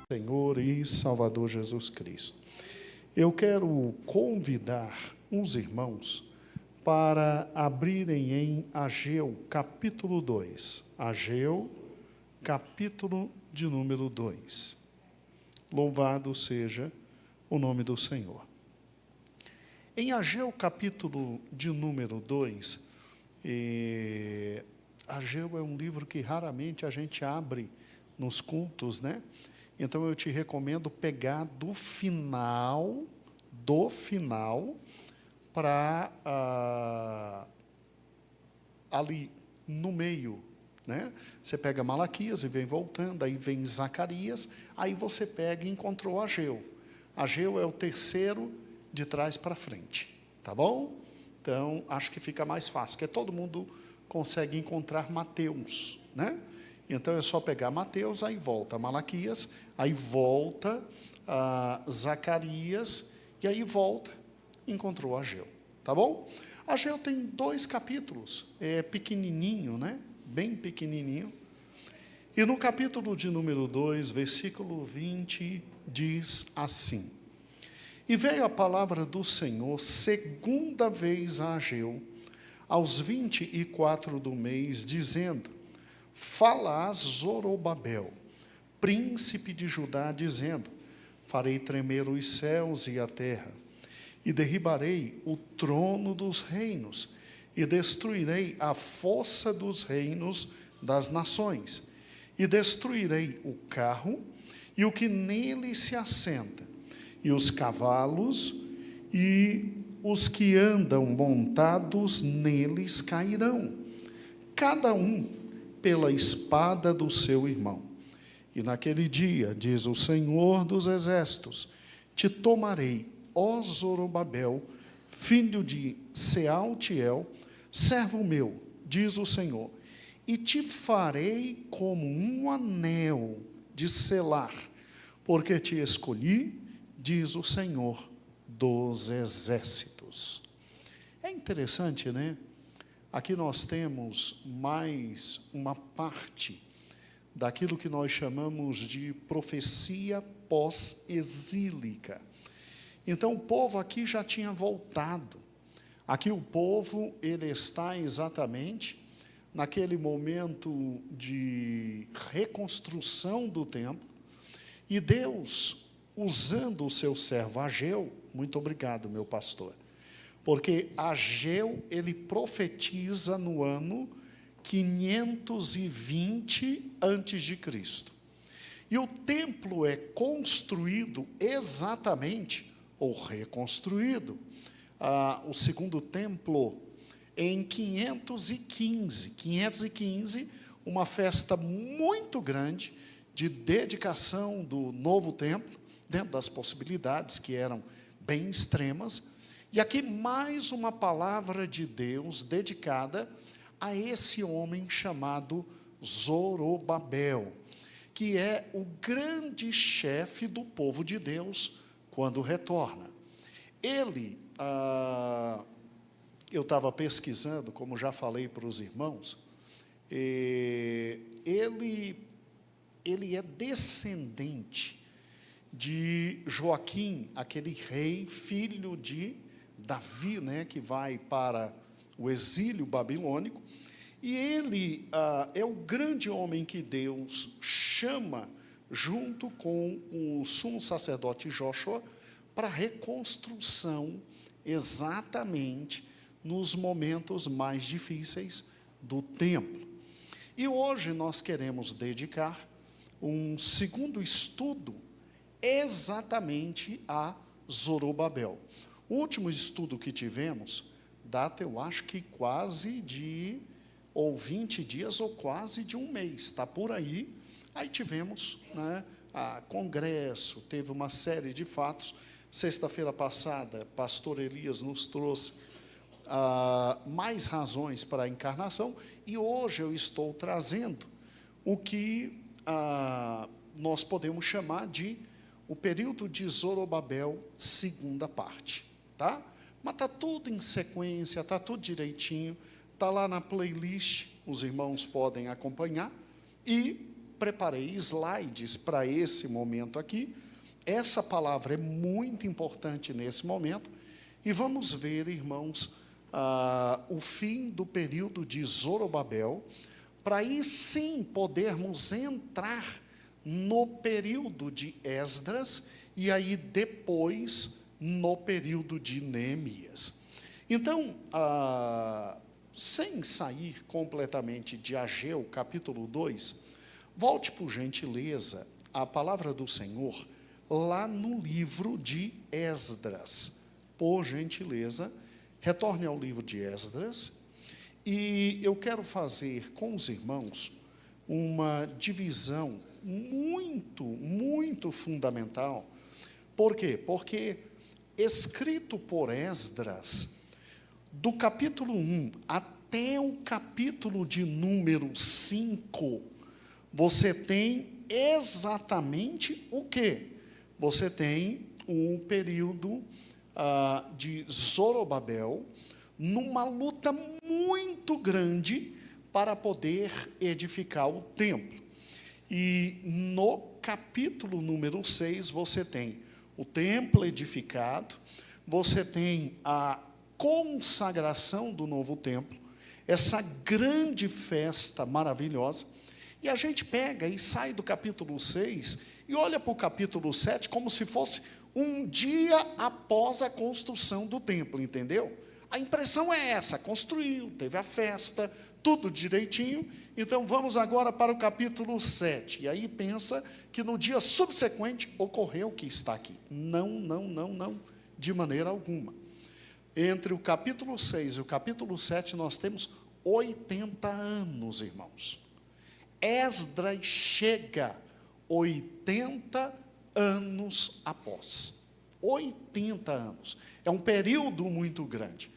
Senhor e Salvador Jesus Cristo. Eu quero convidar uns irmãos para abrirem em Ageu, capítulo 2. Ageu, capítulo de número 2. Louvado seja o nome do Senhor. Em Ageu, capítulo de número 2, Ageu é um livro que raramente a gente abre nos cultos, né? Então eu te recomendo pegar do final para ali no meio, né? Você pega Malaquias e vem voltando, aí vem Zacarias, aí você pega e encontrou Ageu. Ageu é o terceiro de trás para frente, tá bom? Então acho que fica mais fácil, porque todo mundo consegue encontrar Mateus, né? Então é só pegar Mateus, aí volta Malaquias, aí volta Zacarias, e aí volta, encontrou Ageu, tá bom? Ageu tem 2 capítulos, é pequenininho, né? Bem pequenininho. E no capítulo de número 2, versículo 20, diz assim: E veio a palavra do Senhor segunda vez a Ageu, aos 24 do mês, dizendo: Fala a Zorobabel, príncipe de Judá, dizendo: Farei tremer os céus e a terra, e derribarei o trono dos reinos, e destruirei a força dos reinos das nações, e destruirei o carro e o que nele se assenta, e os cavalos e os que andam montados neles cairão, cada um pela espada do seu irmão. E naquele dia, diz o Senhor dos Exércitos, te tomarei, ó Zorobabel, filho de Sealtiel, servo meu, diz o Senhor, e te farei como um anel de selar, porque te escolhi, diz o Senhor dos Exércitos. É interessante, né? Aqui nós temos mais uma parte daquilo que nós chamamos de profecia pós-exílica. Então, o povo aqui já tinha voltado. Aqui o povo, ele está exatamente naquele momento de reconstrução do templo, e Deus, usando o seu servo Ageu, muito obrigado, meu pastor, porque Ageu, ele profetiza no ano 520 antes de Cristo. E o templo é construído exatamente, ou reconstruído, o segundo templo em 515, uma festa muito grande de dedicação do novo templo, dentro das possibilidades que eram bem extremas. E aqui mais uma palavra de Deus dedicada a esse homem chamado Zorobabel, que é o grande chefe do povo de Deus quando retorna. Ele, eu estava pesquisando, como já falei para os irmãos, ele é descendente de Joaquim, aquele rei, filho de Davi, né, que vai para o exílio babilônico, e ele é o grande homem que Deus chama, junto com o sumo sacerdote Jóshua, para a reconstrução, exatamente nos momentos mais difíceis do templo. E hoje nós queremos dedicar um segundo estudo exatamente a Zorobabel. O último estudo que tivemos data, eu acho que quase de, ou 20 dias, ou quase de um mês, está por aí. Aí tivemos, né, congresso, teve uma série de fatos. Sexta-feira passada, pastor Elias nos trouxe mais razões para a encarnação, e hoje eu estou trazendo o que nós podemos chamar de o período de Zorobabel, segunda parte, tá? Mas está tudo em sequência, está tudo direitinho, está lá na playlist, os irmãos podem acompanhar, e preparei slides para esse momento aqui. Essa palavra é muito importante nesse momento. E vamos ver, irmãos, o fim do período de Zorobabel, para aí sim podermos entrar no período de Esdras e aí depois no período de Neemias. Então, sem sair completamente de Ageu, capítulo 2, volte, por gentileza, a palavra do Senhor lá no livro de Esdras. Por gentileza, retorne ao livro de Esdras, e eu quero fazer com os irmãos uma divisão muito fundamental. Por quê? Porque escrito por Esdras, do capítulo 1 até o capítulo de número 5, você tem exatamente o quê? Você tem um período de Zorobabel, numa luta muito grande para poder edificar o templo. E no capítulo número 6, você tem o templo edificado, você tem a consagração do novo templo, essa grande festa maravilhosa, e a gente pega e sai do capítulo 6 e olha para o capítulo 7 como se fosse um dia após a construção do templo, entendeu? A impressão é essa: construiu, teve a festa, tudo direitinho. Então vamos agora para o capítulo 7. E aí pensa que no dia subsequente ocorreu o que está aqui. Não, de maneira alguma. Entre o capítulo 6 e o capítulo 7 nós temos 80 anos, irmãos. Esdras chega 80 anos após. 80 anos. É um período muito grande.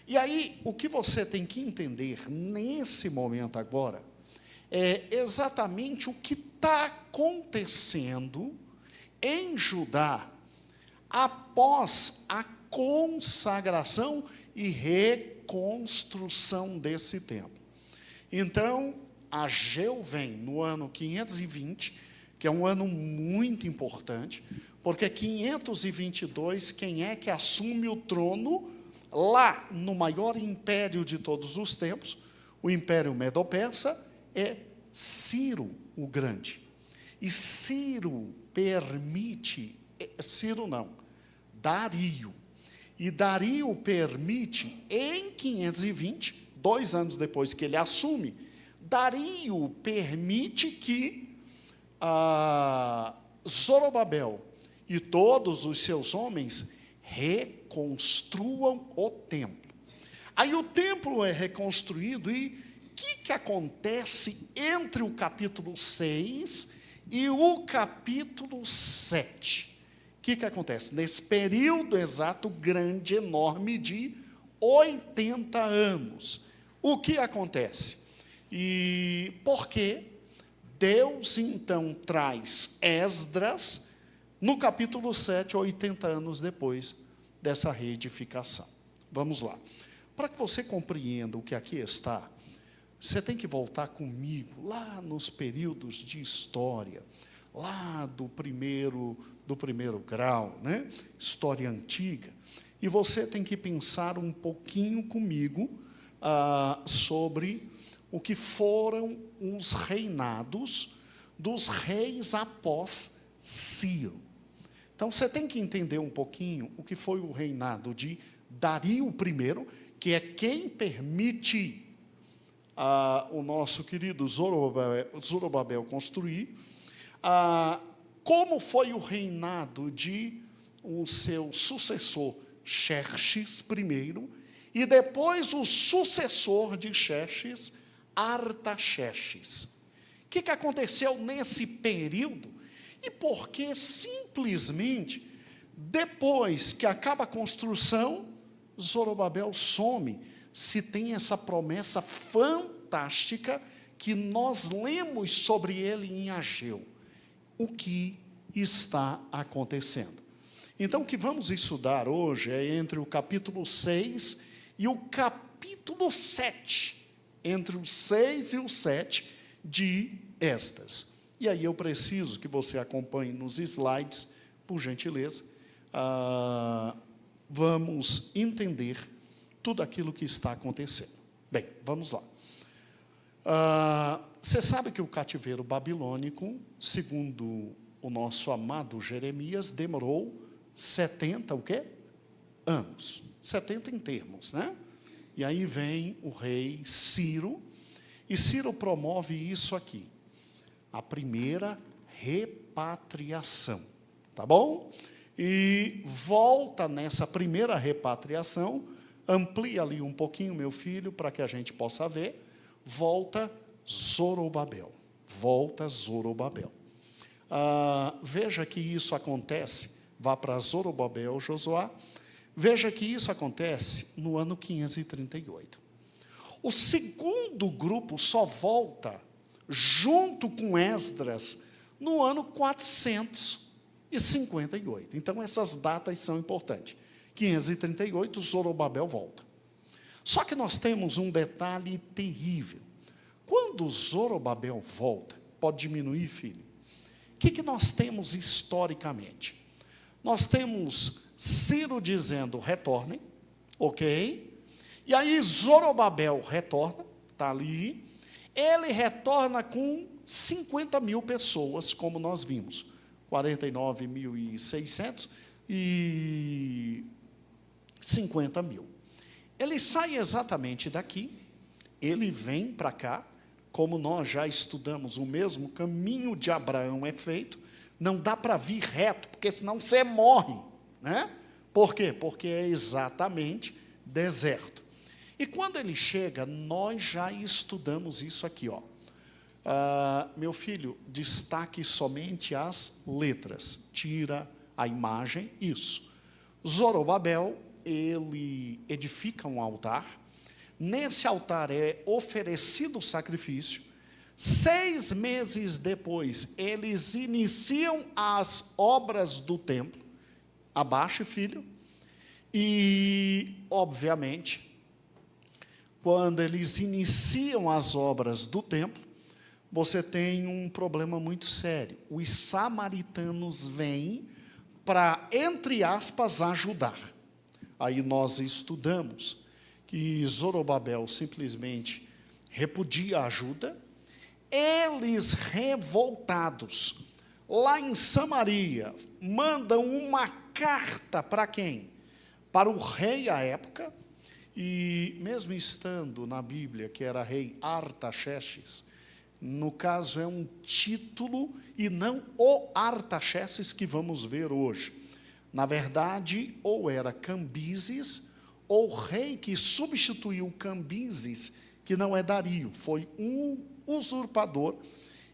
E aí, o que você tem que entender nesse momento agora é exatamente o que está acontecendo em Judá após a consagração e reconstrução desse templo. Então, Ageu vem no ano 520, que é um ano muito importante, porque 522, quem é que assume o trono lá no maior império de todos os tempos, o Império Medo-Persa, é Ciro o Grande. E Ciro permite, Dario. E Dario permite, em 520, 2 anos depois que ele assume, Dario permite que Zorobabel e todos os seus homens reconstruam o templo. Aí o templo é reconstruído e o que acontece entre o capítulo 6 e o capítulo 7? O que acontece? Nesse período exato, grande, enorme, de 80 anos. O que acontece? E por que Deus, então, traz Esdras no capítulo 7, 80 anos depois dessa reedificação? Vamos lá. Para que você compreenda o que aqui está, você tem que voltar comigo lá nos períodos de história, lá do primeiro grau, né? História antiga. E você tem que pensar um pouquinho comigo sobre o que foram os reinados dos reis após Ciro. Então, você tem que entender um pouquinho o que foi o reinado de Dario I, que é quem permite o nosso querido Zorobabel construir, como foi o reinado de o seu sucessor, Xerxes I, e depois o sucessor de Xerxes, Artaxerxes. O que aconteceu nesse período? E por que simplesmente, depois que acaba a construção, Zorobabel some, se tem essa promessa fantástica que nós lemos sobre ele em Ageu? O que está acontecendo? Então, o que vamos estudar hoje é entre o capítulo 6 e o capítulo 7, entre o 6 e o 7 de Esdras. E aí eu preciso que você acompanhe nos slides, por gentileza. Vamos entender tudo aquilo que está acontecendo. Bem, vamos lá. Você sabe que o cativeiro babilônico, segundo o nosso amado Jeremias, demorou 70 o quê? Anos. 70 em termos, né? E aí vem o rei Ciro, e Ciro promove isso aqui, a primeira repatriação, tá bom? E volta nessa primeira repatriação, amplia ali um pouquinho, meu filho, para que a gente possa ver, volta Zorobabel, veja que isso acontece, vá para Zorobabel, Josué, veja que isso acontece no ano 538. O segundo grupo só volta, junto com Esdras, no ano 458. Então, essas datas são importantes. 538, Zorobabel volta. Só que nós temos um detalhe terrível. Quando Zorobabel volta, pode diminuir, filho? O que nós temos historicamente? Nós temos Ciro dizendo, retornem, ok? E aí Zorobabel retorna, está ali. Ele retorna com 50 mil pessoas, como nós vimos. 49.600 e 50 mil. Ele sai exatamente daqui, ele vem para cá, como nós já estudamos, o mesmo caminho de Abraão é feito, não dá para vir reto, porque senão você morre, né? Por quê? Porque é exatamente deserto. E quando ele chega, nós já estudamos isso aqui, ó. Meu filho, destaque somente as letras, tira a imagem, isso. Zorobabel, ele edifica um altar, nesse altar é oferecido o sacrifício, 6 meses depois, eles iniciam as obras do templo, abaixe, filho, e, obviamente, quando eles iniciam as obras do templo, você tem um problema muito sério. Os samaritanos vêm para, entre aspas, ajudar. Aí nós estudamos que Zorobabel simplesmente repudia a ajuda, eles revoltados, lá em Samaria, mandam uma carta para quem? Para o rei à época, e mesmo estando na Bíblia, que era rei Artaxerxes, no caso é um título e não o Artaxerxes que vamos ver hoje. Na verdade, ou era Cambises, ou o rei que substituiu Cambises, que não é Dario, foi um usurpador,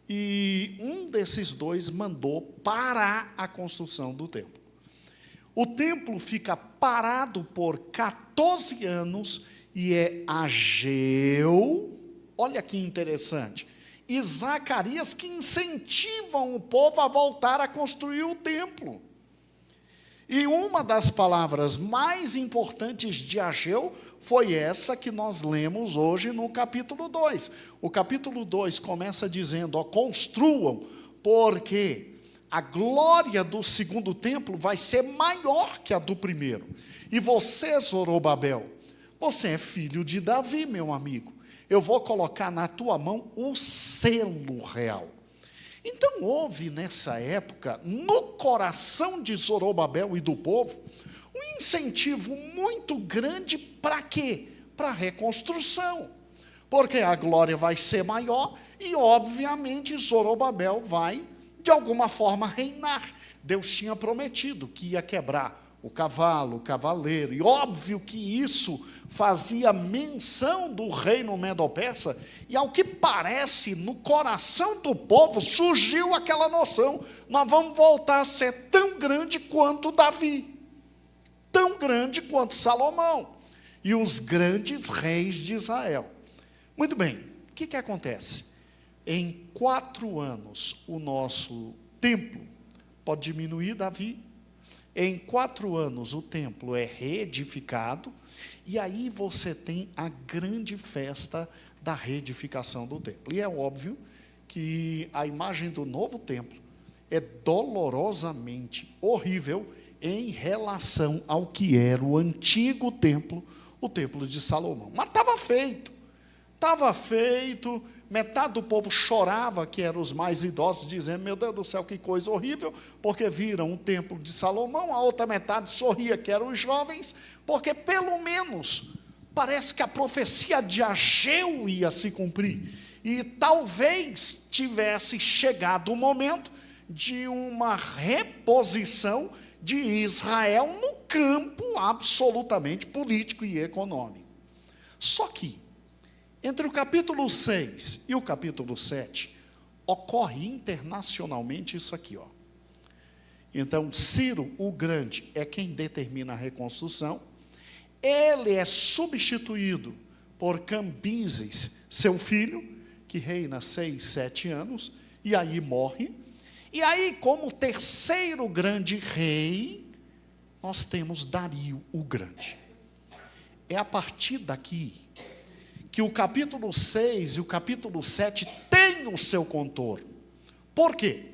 e um desses dois mandou parar a construção do templo. O templo fica parado por 14 anos, e é Ageu, olha que interessante, e Zacarias que incentivam o povo a voltar a construir o templo. E uma das palavras mais importantes de Ageu foi essa que nós lemos hoje no capítulo 2. O capítulo 2 começa dizendo, ó, construam, porque a glória do segundo templo vai ser maior que a do primeiro. E você, Zorobabel, você é filho de Davi, meu amigo. Eu vou colocar na tua mão o selo real. Então, houve nessa época, no coração de Zorobabel e do povo, um incentivo muito grande para quê? Para a reconstrução. Porque a glória vai ser maior e, obviamente, Zorobabel vai, de alguma forma, reinar. Deus tinha prometido que ia quebrar o cavalo, o cavaleiro, e óbvio que isso fazia menção do reino Medo-Persa, e ao que parece, no coração do povo, surgiu aquela noção, nós vamos voltar a ser tão grande quanto Davi, tão grande quanto Salomão, e os grandes reis de Israel. Muito bem, o que acontece? Em 4 anos, o nosso templo, pode diminuir, Davi? Em 4 anos, o templo é reedificado, e aí você tem a grande festa da reedificação do templo. E é óbvio que a imagem do novo templo é dolorosamente horrível em relação ao que era o antigo templo, o templo de Salomão. Mas estava feito, metade do povo chorava, que eram os mais idosos, dizendo, meu Deus do céu, que coisa horrível, porque viram o templo de Salomão, a outra metade sorria, que eram os jovens, porque pelo menos parece que a profecia de Ageu ia se cumprir, e talvez tivesse chegado o momento de uma reposição de Israel no campo absolutamente político e econômico. Só que, entre o capítulo 6 e o capítulo 7, ocorre internacionalmente isso aqui, ó. Então, Ciro o Grande é quem determina a reconstrução, ele é substituído por Cambises, seu filho, que reina 6, 7 anos, e aí morre. E aí, como terceiro grande rei, nós temos Dario o Grande. É a partir daqui que o capítulo 6 e o capítulo 7 têm o seu contorno. Por quê?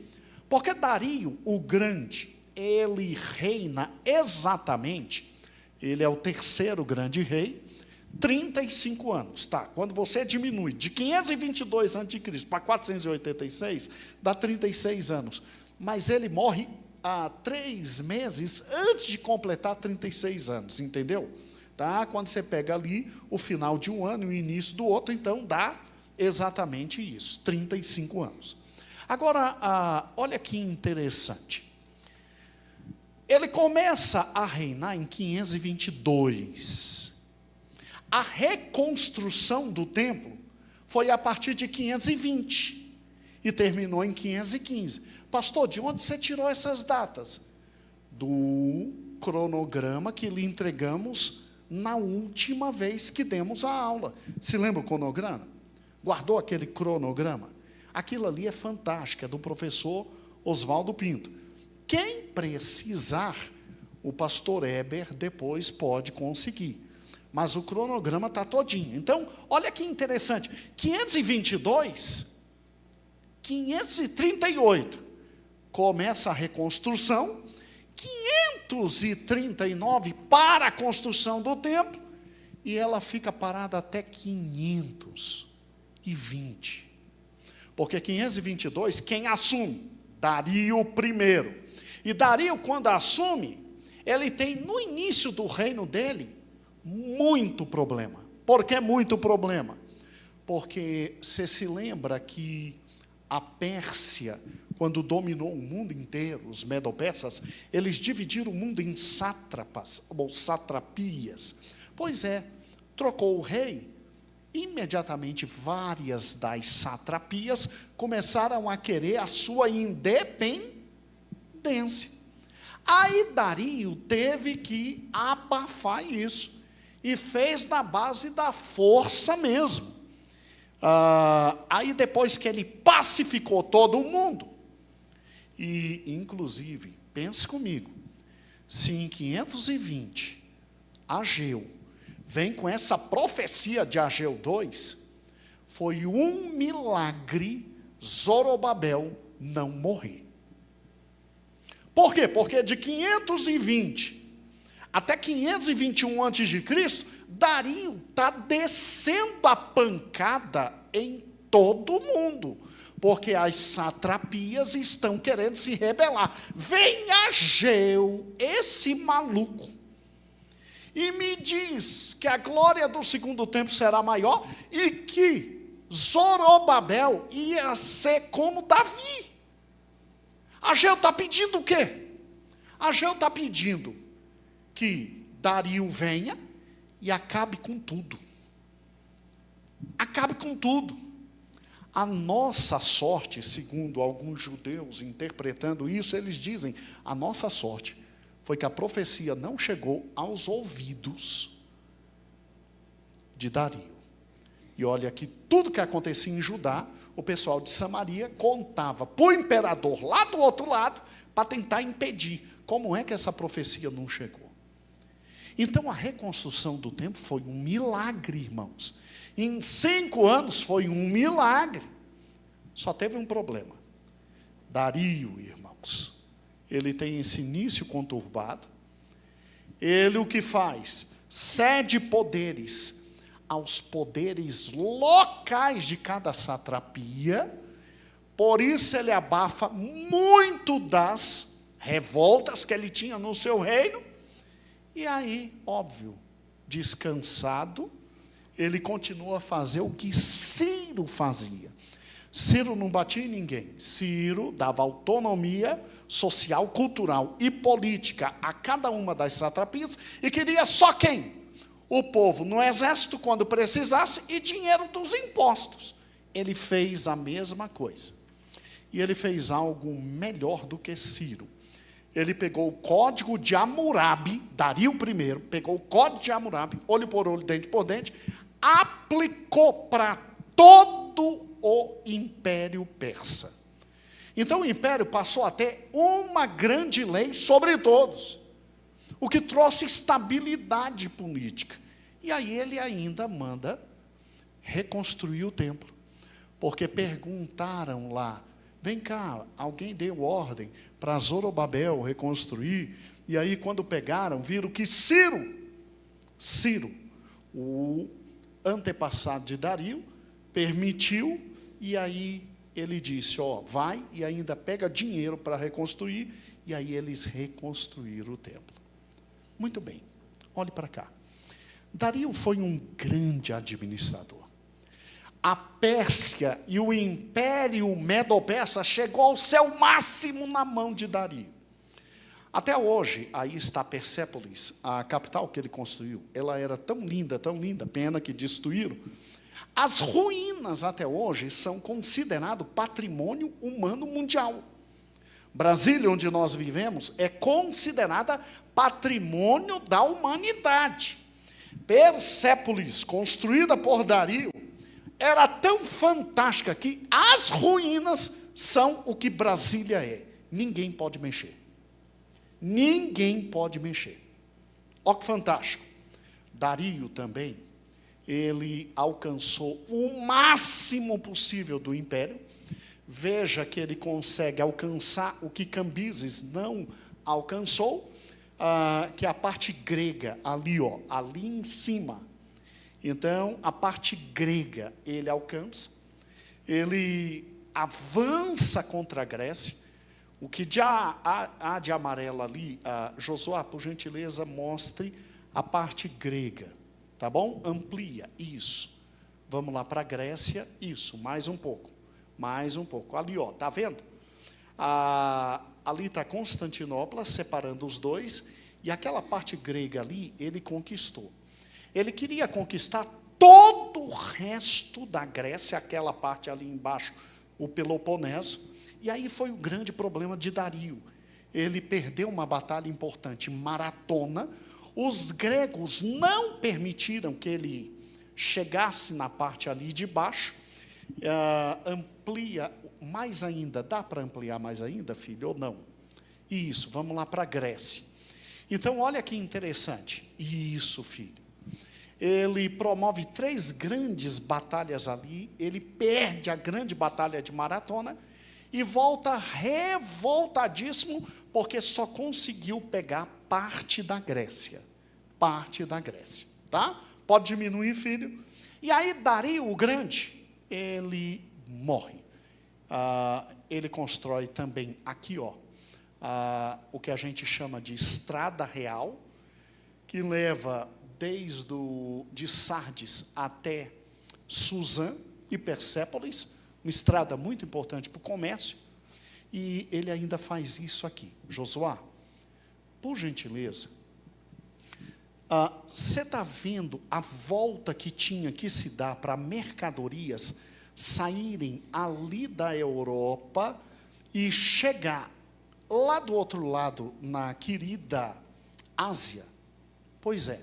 Porque Dario o Grande, ele reina exatamente, ele é o terceiro grande rei, 35 anos, tá? Quando você diminui de 522 a.C. para 486, dá 36 anos. Mas ele morre há 3 meses antes de completar 36 anos, entendeu? Tá? Quando você pega ali o final de um ano e o início do outro, então dá exatamente isso, 35 anos. Agora, olha que interessante. Ele começa a reinar em 522. A reconstrução do templo foi a partir de 520 e terminou em 515. Pastor, de onde você tirou essas datas? Do cronograma que lhe entregamos na última vez que demos a aula. Se lembra o cronograma? Guardou aquele cronograma? Aquilo ali é fantástico, é do professor Oswaldo Pinto. Quem precisar, o pastor Eber depois pode conseguir. Mas o cronograma está todinho. Então, olha que interessante. 522, 538, começa a reconstrução. 539 para a construção do templo. E ela fica parada até 520. Porque 522, quem assume? Dario I. E Dario, quando assume, ele tem no início do reino dele, muito problema. Por que muito problema? Porque você se lembra que a Pérsia, quando dominou o mundo inteiro, os medo-persas, eles dividiram o mundo em sátrapas, ou satrapias. Pois é, trocou o rei, imediatamente várias das satrapias começaram a querer a sua independência. Aí Dario teve que abafar isso, e fez na base da força mesmo. Aí depois que ele pacificou todo o mundo, e inclusive, pense comigo, se em 520, Ageu vem com essa profecia de Ageu 2, foi um milagre Zorobabel não morrer. Por quê? Porque de 520 até 521 a.C., Dario está descendo a pancada em todo mundo, porque as satrapias estão querendo se rebelar. Vem Ageu, esse maluco, e me diz que a glória do segundo templo será maior e que Zorobabel ia ser como Davi. Ageu está pedindo o quê? Ageu está pedindo que Dario venha e acabe com tudo. Acabe com tudo. A nossa sorte, segundo alguns judeus interpretando isso, eles dizem, a nossa sorte foi que a profecia não chegou aos ouvidos de Dario. E olha que tudo que acontecia em Judá, o pessoal de Samaria contava para o imperador lá do outro lado, para tentar impedir. Como é que essa profecia não chegou? Então, a reconstrução do templo foi um milagre, irmãos. Em 5 anos foi um milagre. Só teve um problema. Dario, irmãos, ele tem esse início conturbado. Ele o que faz? Cede poderes aos poderes locais de cada satrapia. Por isso ele abafa muito das revoltas que ele tinha no seu reino. E aí, óbvio, descansado, ele continua a fazer o que Ciro fazia. Ciro não batia em ninguém. Ciro dava autonomia social, cultural e política a cada uma das satrapias e queria só quem? O povo no exército quando precisasse e dinheiro dos impostos. Ele fez a mesma coisa. E ele fez algo melhor do que Ciro. Ele pegou o código de Hammurabi, Dario I, pegou o código de Hammurabi, olho por olho, dente por dente, aplicou para todo o Império Persa. Então o Império passou a ter uma grande lei sobre todos, o que trouxe estabilidade política. E aí ele ainda manda reconstruir o templo, porque perguntaram lá, vem cá, alguém deu ordem para Zorobabel reconstruir, e aí quando pegaram, viram que Ciro, o antepassado de Dario, permitiu, e aí ele disse, vai e ainda pega dinheiro para reconstruir, e aí eles reconstruíram o templo. Muito bem, olhe para cá. Dario foi um grande administrador. A Pérsia e o Império Medo-Persa chegou ao seu máximo na mão de Dario. Até hoje, aí está Persépolis, a capital que ele construiu. Ela era tão linda, pena que destruíram. As ruínas até hoje são consideradas patrimônio humano mundial. Brasília, onde nós vivemos, é considerada patrimônio da humanidade. Persépolis, construída por Dario, era tão fantástica que as ruínas são o que Brasília é. Ninguém pode mexer. Ninguém pode mexer. Olha que fantástico. Dario também, ele alcançou o máximo possível do império. Veja que ele consegue alcançar o que Cambises não alcançou, que é a parte grega, ali em cima. Então, a parte grega ele alcança, ele avança contra a Grécia. O que há de amarelo ali, Josué, por gentileza, mostre a parte grega, tá bom? Amplia, isso. Vamos lá para a Grécia, isso, mais um pouco. Ali, tá vendo? Ali está Constantinopla, separando os dois, e aquela parte grega ali, ele conquistou. Ele queria conquistar todo o resto da Grécia, aquela parte ali embaixo, o Peloponeso, e aí foi o grande problema de Dario. Ele perdeu uma batalha importante, Maratona. Os gregos não permitiram que ele chegasse na parte ali de baixo. Amplia mais ainda, dá para ampliar mais ainda, filho, ou não? Isso, vamos lá para a Grécia. Então, olha que interessante. Isso, filho. Ele promove 3 grandes batalhas ali, ele perde a grande batalha de Maratona e volta revoltadíssimo, porque só conseguiu pegar parte da Grécia. Tá? Pode diminuir, filho. E aí, Dario o Grande, ele morre. Ele constrói também aqui, o que a gente chama de Estrada Real, que leva de Sardes até Suzã e Persépolis, uma estrada muito importante para o comércio, e ele ainda faz isso aqui. Josué, por gentileza, você está vendo a volta que tinha que se dar para mercadorias saírem ali da Europa e chegar lá do outro lado, na querida Ásia? Pois é.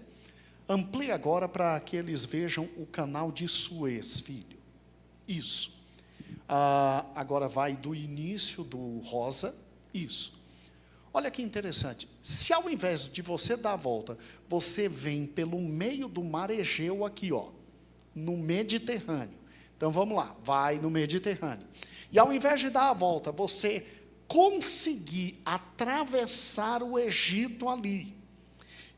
Amplie agora para que eles vejam o canal de Suez, filho. Isso. Agora vai do início do rosa. Isso. Olha que interessante. Se ao invés de você dar a volta, você vem pelo meio do mar Egeu aqui, no Mediterrâneo. Então vamos lá, vai no Mediterrâneo. E ao invés de dar a volta, você conseguir atravessar o Egito ali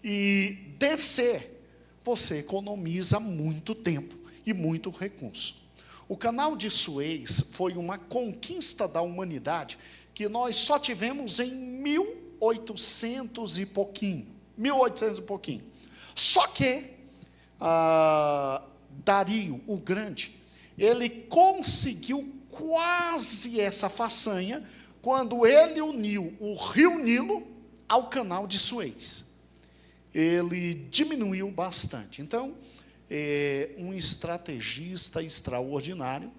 e descer, você economiza muito tempo e muito recurso. O canal de Suez foi uma conquista da humanidade que nós só tivemos em 1800 e pouquinho. 1800 e pouquinho. Só que Dario, o Grande, ele conseguiu quase essa façanha quando ele uniu o rio Nilo ao canal de Suez. Ele diminuiu bastante. Então, um estrategista extraordinário,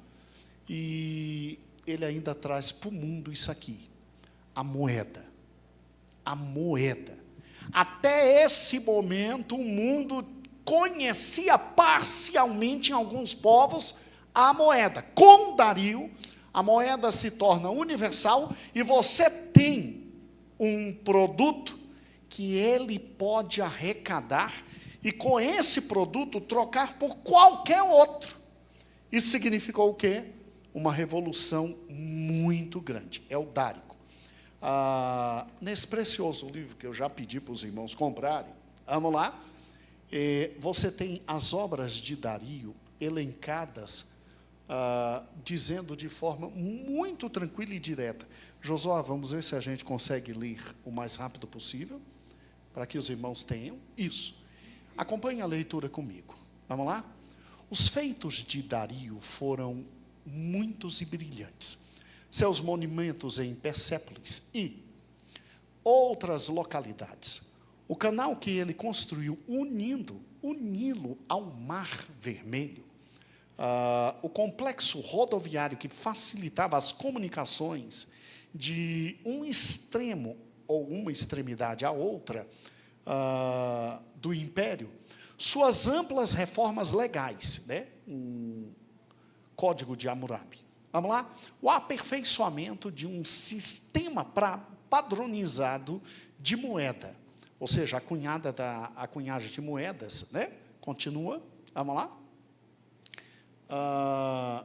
e ele ainda traz para o mundo isso aqui, a moeda. A moeda. Até esse momento, o mundo conhecia parcialmente em alguns povos a moeda. Com Dario, a moeda se torna universal e você tem um produto que ele pode arrecadar e com esse produto trocar por qualquer outro. Isso significou o quê? Uma revolução muito grande. É o Dárico. Nesse precioso livro que eu já pedi para os irmãos comprarem, vamos lá, você tem as obras de Dario elencadas, dizendo de forma muito tranquila e direta. Josué, vamos ver se a gente consegue ler o mais rápido possível, para que os irmãos tenham isso. Acompanhe a leitura comigo. Vamos lá? Os feitos de Dario foram muitos e brilhantes. Seus monumentos em Persépolis e outras localidades. O canal que ele construiu unindo o Nilo ao Mar Vermelho. O complexo rodoviário que facilitava as comunicações de um extremo ou uma extremidade à outra do império, suas amplas reformas legais, né? Código de Hammurabi. Vamos lá? O aperfeiçoamento de um sistema padronizado de moeda, ou seja, a cunhagem de moedas, né? Continua, vamos lá?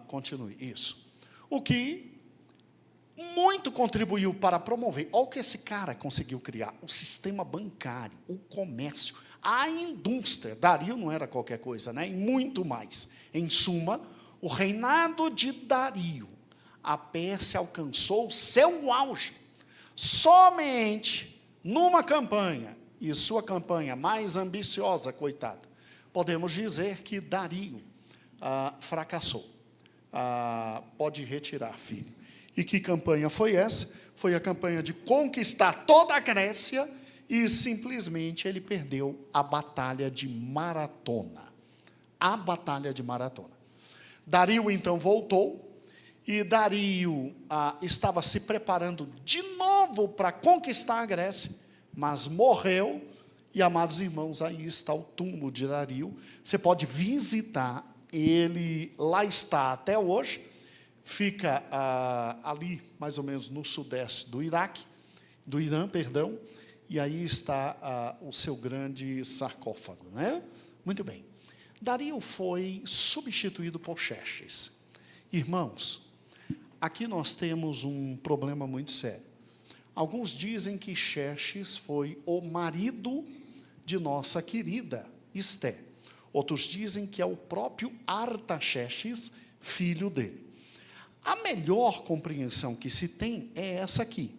Continue, isso. O que muito contribuiu para promover, olha o que esse cara conseguiu criar, o sistema bancário, o comércio, a indústria. Dario não era qualquer coisa, né? E muito mais. Em suma, o reinado de Dario, a Pérsia alcançou seu auge somente numa campanha, e sua campanha mais ambiciosa, coitado, podemos dizer que Dario fracassou. Pode retirar, filho. E que campanha foi essa? Foi a campanha de conquistar toda a Grécia e simplesmente ele perdeu a batalha de Maratona. A batalha de Maratona. Dario então voltou e Dario estava se preparando de novo para conquistar a Grécia, mas morreu. E, amados irmãos, aí está o túmulo de Dario. Você pode visitar, ele lá está até hoje. Fica ali, mais ou menos no sudeste do Irã, perdão, e aí está o seu grande sarcófago, né? Muito bem. Dario foi substituído por Xerxes. Irmãos, aqui nós temos um problema muito sério. Alguns dizem que Xerxes foi o marido de nossa querida Esté. Outros dizem que é o próprio Artaxerxes, filho dele. A melhor compreensão que se tem é essa aqui,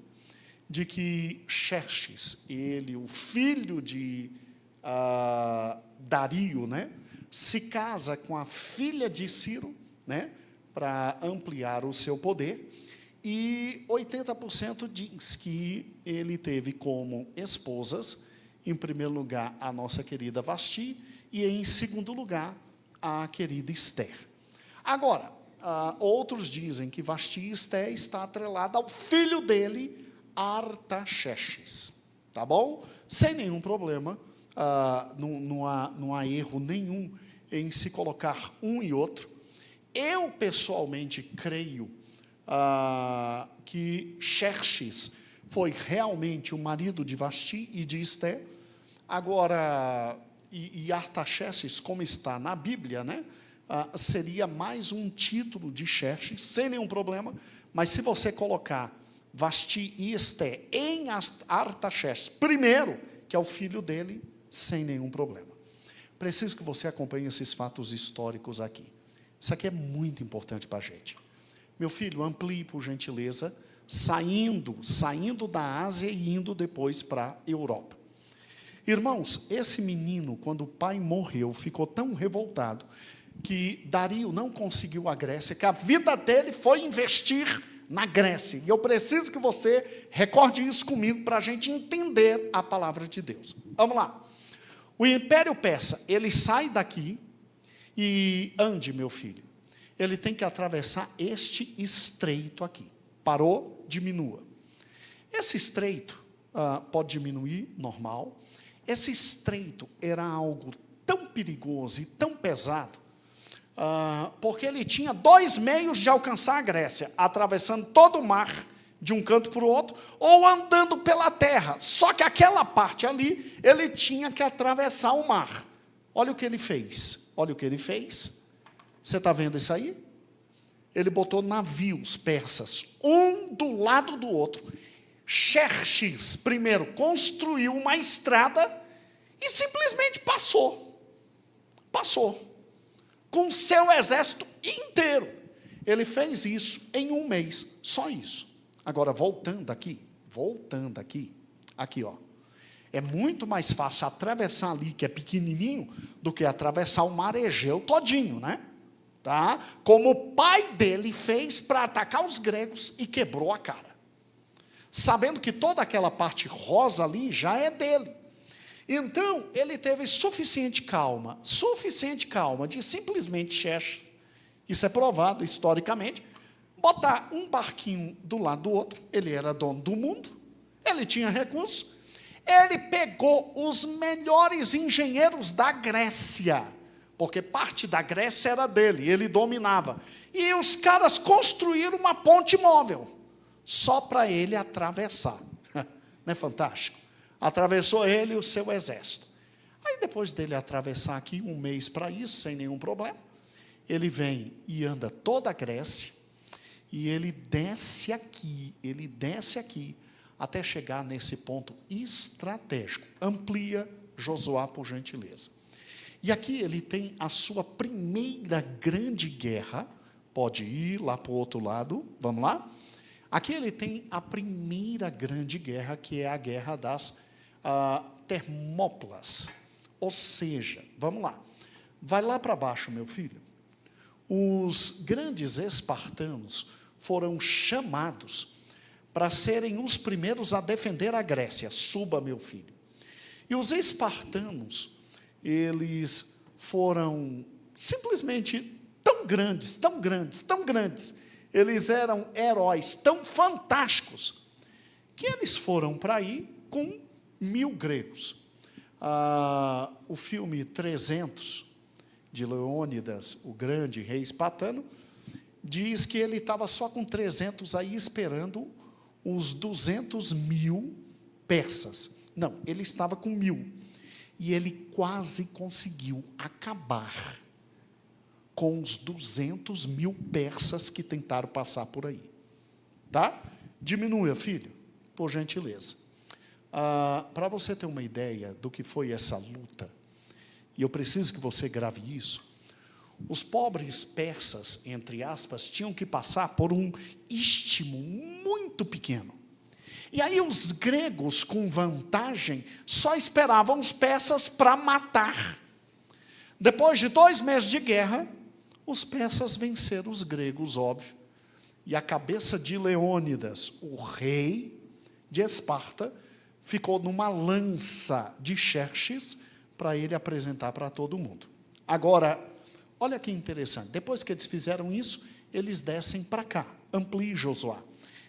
de que Xerxes, ele, o filho de Dario, né, se casa com a filha de Ciro, né, para ampliar o seu poder, e 80% diz que ele teve como esposas, em primeiro lugar, a nossa querida Vasti, e em segundo lugar, a querida Esther. Agora, outros dizem que Vasti e Esté está atrelada ao filho dele, Artaxerxes. Tá bom? Sem nenhum problema, não há erro nenhum em se colocar um e outro. Eu, pessoalmente, creio que Xerxes foi realmente o marido de Vasti e de Esté. Agora, e Artaxerxes, como está na Bíblia, né? seria mais um título de Xerxes, sem nenhum problema, mas se você colocar Vasti e Esté em Artaxerxes, primeiro, que é o filho dele, sem nenhum problema. Preciso que você acompanhe esses fatos históricos aqui. Isso aqui é muito importante para a gente. Meu filho, amplie, por gentileza, saindo da Ásia e indo depois para a Europa. Irmãos, esse menino, quando o pai morreu, ficou tão revoltado que Dario não conseguiu a Grécia, que a vida dele foi investir na Grécia. E eu preciso que você recorde isso comigo para a gente entender a palavra de Deus. Vamos lá. O Império Persa, ele sai daqui e ande, meu filho. Ele tem que atravessar este estreito aqui. Parou, diminua. Esse estreito pode diminuir, normal. Esse estreito era algo tão perigoso e tão pesado, porque ele tinha 2 meios de alcançar a Grécia, atravessando todo o mar de um canto para o outro, ou andando pela terra. Só que aquela parte ali, ele tinha que atravessar o mar. Olha o que ele fez. Olha o que ele fez. Você está vendo isso aí? Ele botou navios persas, um do lado do outro. Xerxes, primeiro, construiu uma estrada e simplesmente passou. Passou. Com seu exército inteiro. Ele fez isso em 1 mês, só isso. Agora, voltando aqui, aqui, ó. É muito mais fácil atravessar ali, que é pequenininho, do que atravessar o mar Egeu todinho, né? Tá? Como o pai dele fez para atacar os gregos e quebrou a cara. Sabendo que toda aquela parte rosa ali já é dele. Então, ele teve suficiente calma de simplesmente Xerxes, isso é provado historicamente, botar um barquinho do lado do outro. Ele era dono do mundo, ele tinha recursos, ele pegou os melhores engenheiros da Grécia, porque parte da Grécia era dele, ele dominava, e os caras construíram uma ponte móvel, só para ele atravessar. Não é fantástico? Atravessou ele e o seu exército. Aí depois dele atravessar aqui 1 mês para isso, sem nenhum problema, ele vem e anda toda a Grécia, e ele desce aqui, até chegar nesse ponto estratégico. Amplia, Josué, por gentileza. E aqui ele tem a sua primeira grande guerra, pode ir lá para o outro lado, vamos lá? Aqui ele tem a primeira grande guerra, que é a guerra das Termópilas. Ou seja, vamos lá, vai lá para baixo, meu filho. Os grandes espartanos foram chamados para serem os primeiros a defender a Grécia. Suba, meu filho. E os espartanos, eles foram simplesmente tão grandes, eles eram heróis tão fantásticos, que eles foram para aí com 1000 gregos. O filme 300, de Leônidas, o grande rei espartano, diz que ele estava só com 300 aí esperando os 200.000 persas. Não, ele estava com 1000. E ele quase conseguiu acabar com os 200.000 persas que tentaram passar por aí. Tá? Diminua, filho, por gentileza. Para você ter uma ideia do que foi essa luta, e eu preciso que você grave isso, os pobres persas, entre aspas, tinham que passar por um istmo muito pequeno. E aí os gregos, com vantagem, só esperavam os persas para matar. Depois de 2 meses de guerra, os persas venceram os gregos, óbvio. E a cabeça de Leônidas, o rei de Esparta, ficou numa lança de Xerxes para ele apresentar para todo mundo. Agora, olha que interessante, depois que eles fizeram isso, eles descem para cá. Amplie, Josué.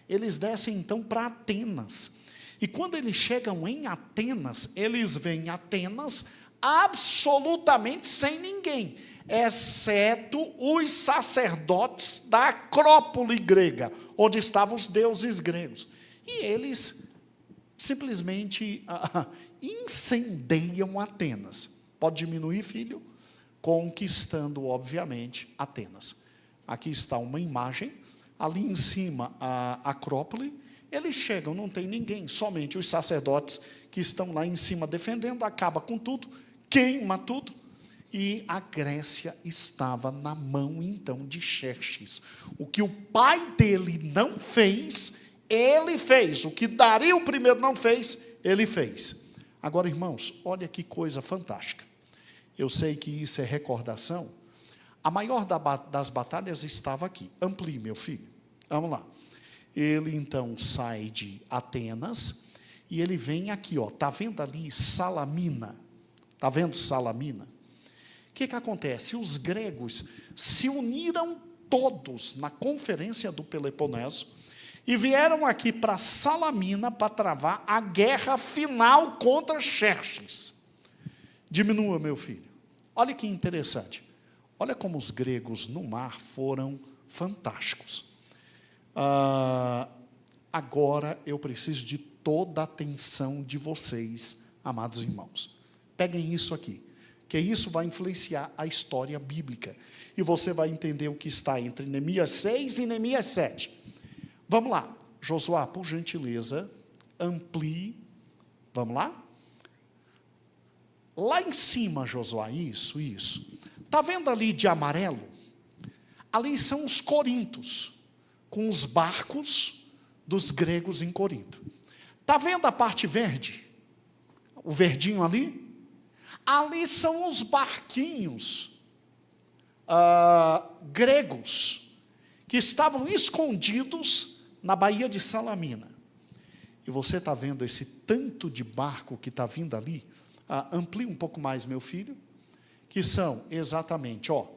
Eles descem então para Atenas. E quando eles chegam em Atenas, eles veem Atenas absolutamente sem ninguém, exceto os sacerdotes da Acrópole grega, onde estavam os deuses gregos. E eles simplesmente incendeiam Atenas. Pode diminuir, filho? conquistando, obviamente, Atenas. Aqui está uma imagem, ali em cima a Acrópole. Eles chegam, não tem ninguém, somente os sacerdotes que estão lá em cima defendendo, acaba com tudo, queima tudo, e a Grécia estava na mão, então, de Xerxes. O que o pai dele não fez, ele fez. O que Dario I não fez, ele fez. Agora, irmãos, olha que coisa fantástica. Eu sei que isso é recordação. A maior das batalhas estava aqui. Amplie, meu filho. Vamos lá. Ele, então, sai de Atenas e ele vem aqui, ó. Está vendo ali Salamina? Está vendo Salamina? O que acontece? Os gregos se uniram todos na conferência do Peloponeso e vieram aqui para Salamina para travar a guerra final contra Xerxes. Diminua, meu filho. Olha que interessante. Olha como os gregos no mar foram fantásticos. Agora eu preciso de toda a atenção de vocês, amados irmãos. Peguem isso aqui, que isso vai influenciar a história bíblica. E você vai entender o que está entre Neemias 6 e Neemias 7. Vamos lá. Josué, por gentileza, amplie. Vamos lá? Lá em cima, Josué, isso. Está vendo ali de amarelo? Ali são os corintos, com os barcos dos gregos em Corinto. Está vendo a parte verde? O verdinho ali? Ali são os barquinhos gregos, que estavam escondidos na Baía de Salamina. E você está vendo esse tanto de barco que está vindo ali? Amplie um pouco mais, meu filho. Que são exatamente, ó,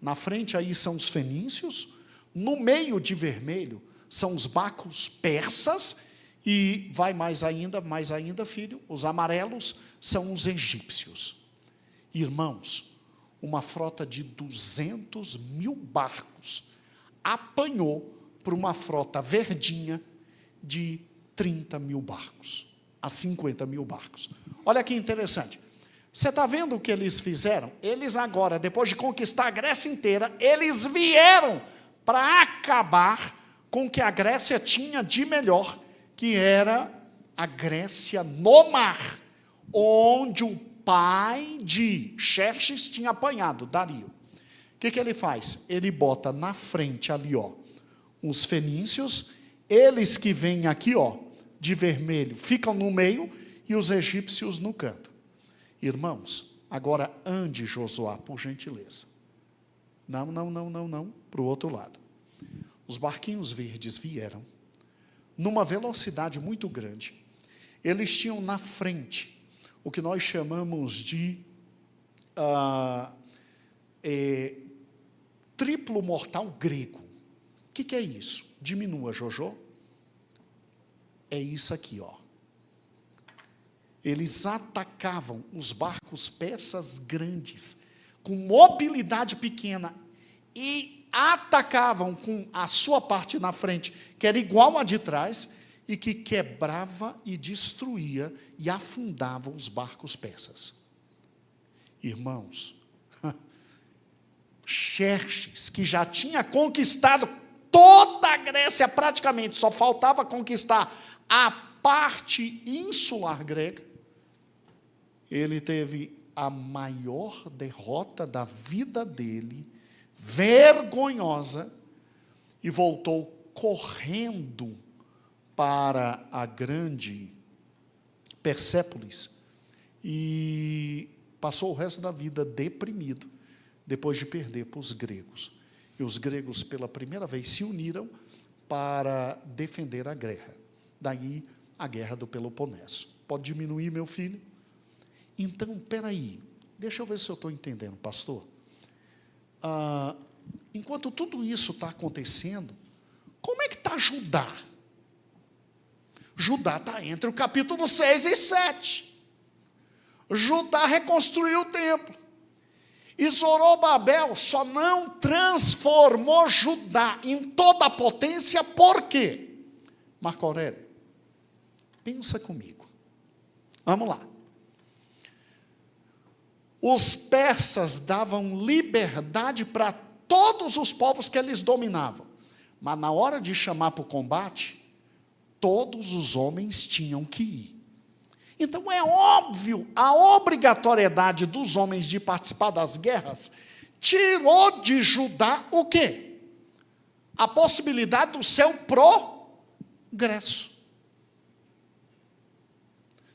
na frente aí são os fenícios, no meio de vermelho são os barcos persas, e vai mais ainda, filho, os amarelos são os egípcios. Irmãos, uma frota de 200 mil barcos apanhou por uma frota verdinha de 30 mil barcos, a 50 mil barcos. Olha que interessante. Você está vendo o que eles fizeram? Eles agora, depois de conquistar a Grécia inteira, eles vieram para acabar com o que a Grécia tinha de melhor, que era a Grécia no mar, onde o pai de Xerxes tinha apanhado, Dario. O que ele faz? Ele bota na frente ali, ó, os fenícios, eles que vêm aqui, ó, de vermelho, ficam no meio, e os egípcios no canto. Irmãos, agora ande, Josué, por gentileza. Não, para o outro lado. Os barquinhos verdes vieram, numa velocidade muito grande. Eles tinham na frente o que nós chamamos de triplo mortal grego. O que é isso? Diminua, Jojo. É isso aqui, ó. Eles atacavam os barcos persas grandes, com mobilidade pequena, e atacavam com a sua parte na frente, que era igual à de trás, e que quebrava e destruía e afundava os barcos persas. Irmãos, Xerxes, que já tinha conquistado toda a Grécia praticamente, só faltava conquistar a parte insular grega, ele teve a maior derrota da vida dele, vergonhosa, e voltou correndo para a grande Persépolis, e passou o resto da vida deprimido, depois de perder para os gregos. E os gregos, pela primeira vez, se uniram para defender a guerra. Daí, a guerra do Peloponeso. Pode diminuir, meu filho? Então, peraí, deixa eu ver se eu estou entendendo, pastor. Enquanto tudo isso está acontecendo, como é que está Judá? Judá está entre o capítulo 6 e 7. Judá reconstruiu o templo. E Zorobabel só não transformou Judá em toda a potência, por quê? Marco Aurélio, pensa comigo. Vamos lá. os persas davam liberdade para todos os povos que eles dominavam. Mas na hora de chamar para o combate, todos os homens tinham que ir. Então é óbvio, a obrigatoriedade dos homens de participar das guerras tirou de Judá o quê? A possibilidade do seu progresso.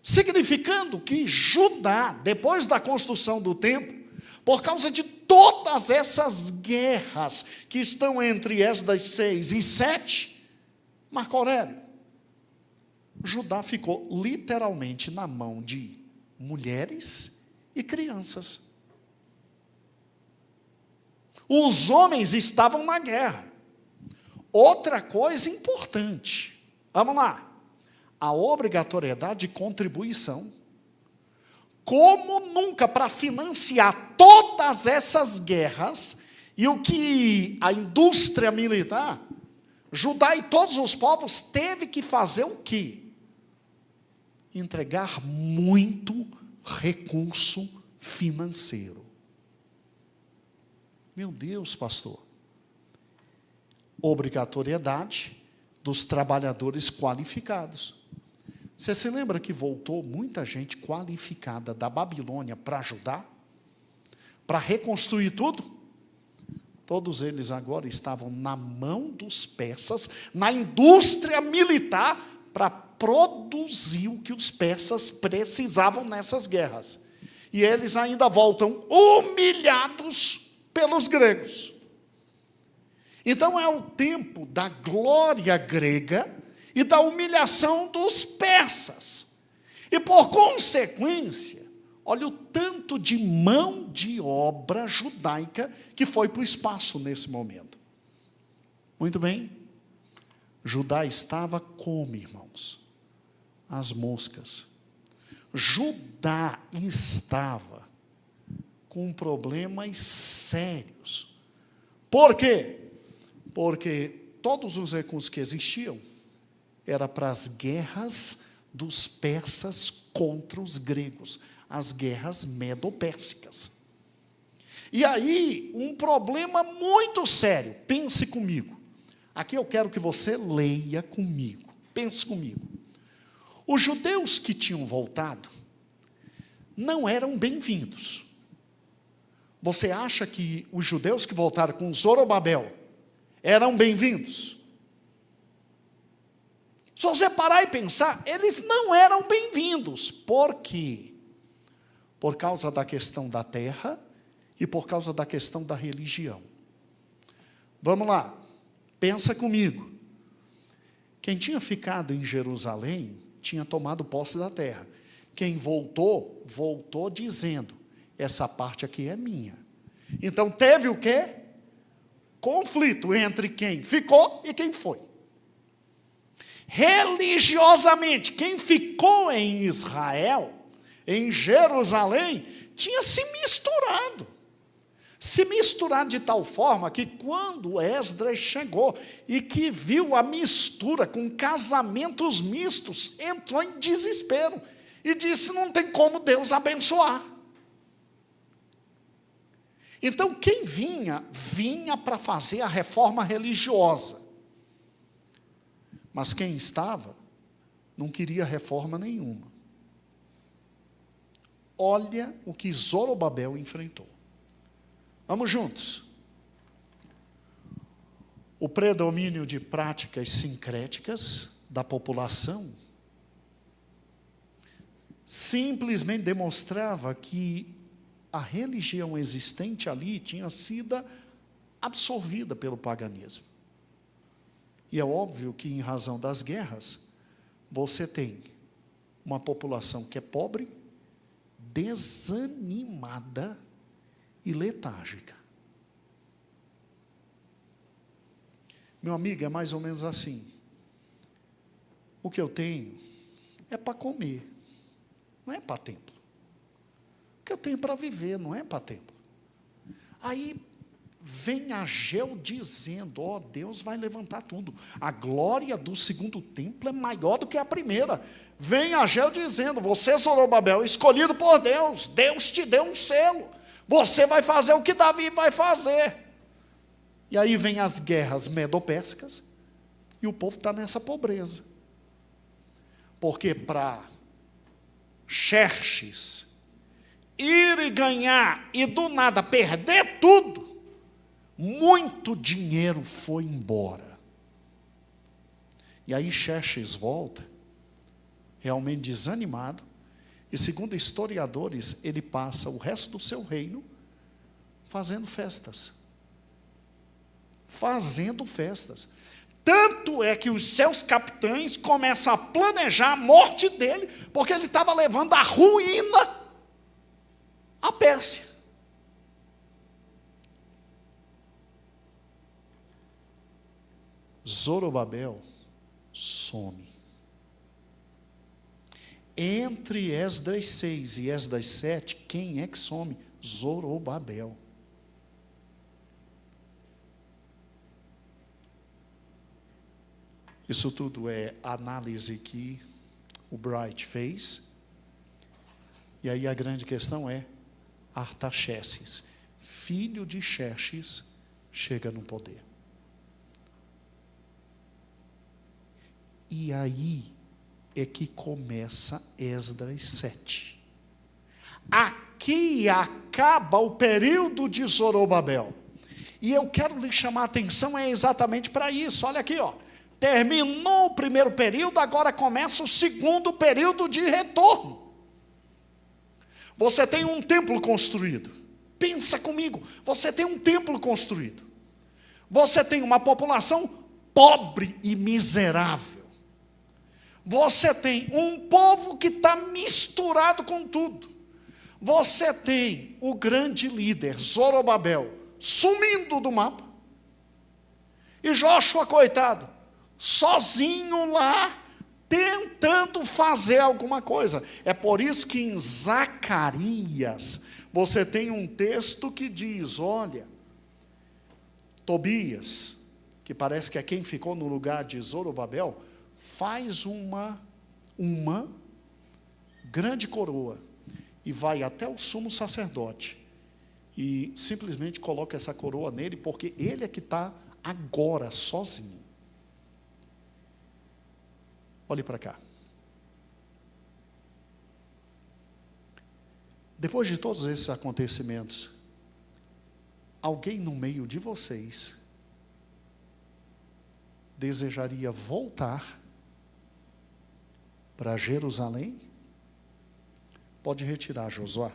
Significando que Judá, depois da construção do templo, por causa de todas essas guerras que estão entre Esdras 6 e 7, Marco Aurélio, Judá ficou literalmente na mão de mulheres e crianças. Os homens estavam na guerra. Outra coisa importante, vamos lá, a obrigatoriedade de contribuição. Como nunca, para financiar todas essas guerras, e o que a indústria militar, Judá e todos os povos teve que fazer o quê? Entregar muito recurso financeiro. Meu Deus, pastor. Obrigatoriedade dos trabalhadores qualificados. Você se lembra que voltou muita gente qualificada da Babilônia para ajudar? Para reconstruir tudo? Todos eles agora estavam na mão dos persas, na indústria militar, para produzir o que os persas precisavam nessas guerras. E eles ainda voltam humilhados pelos gregos. Então é o tempo da glória grega e da humilhação dos persas. E por consequência, olha o tanto de mão de obra judaica que foi para o espaço nesse momento. Muito bem. Judá estava como, irmãos? As moscas. Judá estava com problemas sérios. Por quê? Porque todos os recursos que existiam era para as guerras dos persas contra os gregos, as guerras medo-pérsicas. E aí, um problema muito sério, pense comigo. Aqui eu quero que você leia comigo, pense comigo. Os judeus que tinham voltado não eram bem-vindos. Você acha que os judeus que voltaram com Zorobabel eram bem-vindos? Se você parar e pensar, eles não eram bem-vindos. Por quê? Por causa da questão da terra e por causa da questão da religião. Vamos lá, pensa comigo. Quem tinha ficado em Jerusalém tinha tomado posse da terra. Quem voltou, voltou dizendo, essa parte aqui é minha. Então teve o quê? Conflito entre quem ficou e quem foi. Religiosamente, quem ficou em Israel, em Jerusalém, tinha se misturado. Se misturado de tal forma que quando Esdras chegou e que viu a mistura com casamentos mistos, entrou em desespero e disse, não tem como Deus abençoar. Então quem vinha para fazer a reforma religiosa. Mas quem estava, não queria reforma nenhuma. Olha o que Zorobabel enfrentou. Vamos juntos. O predomínio de práticas sincréticas da população simplesmente demonstrava que a religião existente ali tinha sido absorvida pelo paganismo. E é óbvio que, em razão das guerras, você tem uma população que é pobre, desanimada e letárgica. Meu amigo, é mais ou menos assim. O que eu tenho é para comer, não é para templo. O que eu tenho para viver não é para templo. Aí vem Ageu dizendo, Deus vai levantar tudo. A glória do segundo templo é maior do que a primeira. Vem Ageu dizendo, você, Zorobabel, escolhido por Deus, Deus te deu um selo. Você vai fazer o que Davi vai fazer. E aí vem as guerras medo-pérsicas, e o povo está nessa pobreza. Porque para Xerxes ir e ganhar, e do nada perder tudo, muito dinheiro foi embora. E aí Xerxes volta, realmente desanimado, e segundo historiadores, ele passa o resto do seu reino fazendo festas. Fazendo festas. Tanto é que os seus capitães começam a planejar a morte dele, porque ele estava levando a ruína à Pérsia. Zorobabel some. Entre Esdras 6 e Esdras 7, quem é que some? Zorobabel. Isso tudo é análise que o Bright fez. E aí a grande questão é, Artaxerxes, filho de Xerxes, chega no poder. E aí é que começa Esdras 7. Aqui acaba o período de Zorobabel. E eu quero lhe chamar a atenção exatamente para isso. Olha aqui, terminou o primeiro período, agora começa o segundo período de retorno. Você tem um templo construído. Pensa comigo, você tem um templo construído. Você tem uma população pobre e miserável. Você tem um povo que está misturado com tudo. Você tem o grande líder, Zorobabel, sumindo do mapa. E Jóshua, coitado, sozinho lá, tentando fazer alguma coisa. É por isso que em Zacarias, você tem um texto que diz, olha, Tobias, que parece que é quem ficou no lugar de Zorobabel, faz uma grande coroa e vai até o sumo sacerdote e simplesmente coloca essa coroa nele, porque ele é que está agora sozinho. Olhe para cá. Depois de todos esses acontecimentos, alguém no meio de vocês desejaria voltar para Jerusalém? Pode retirar, Josué.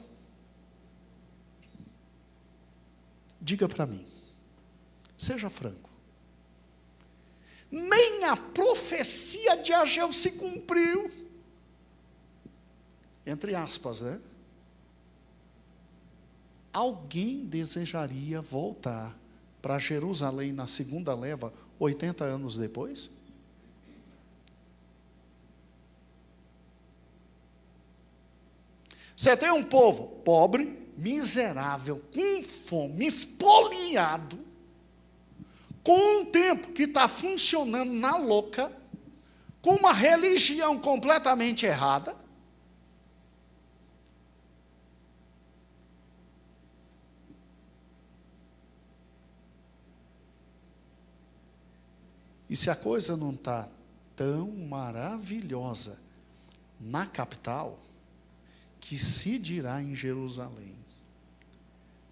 Diga para mim, seja franco. Nem a profecia de Ageu se cumpriu. Entre aspas, né? Alguém desejaria voltar para Jerusalém na segunda leva, 80 anos depois? Você tem um povo pobre, miserável, com fome, espoliado, com um tempo que está funcionando na louca, com uma religião completamente errada. E se a coisa não está tão maravilhosa na capital, que se dirá em Jerusalém?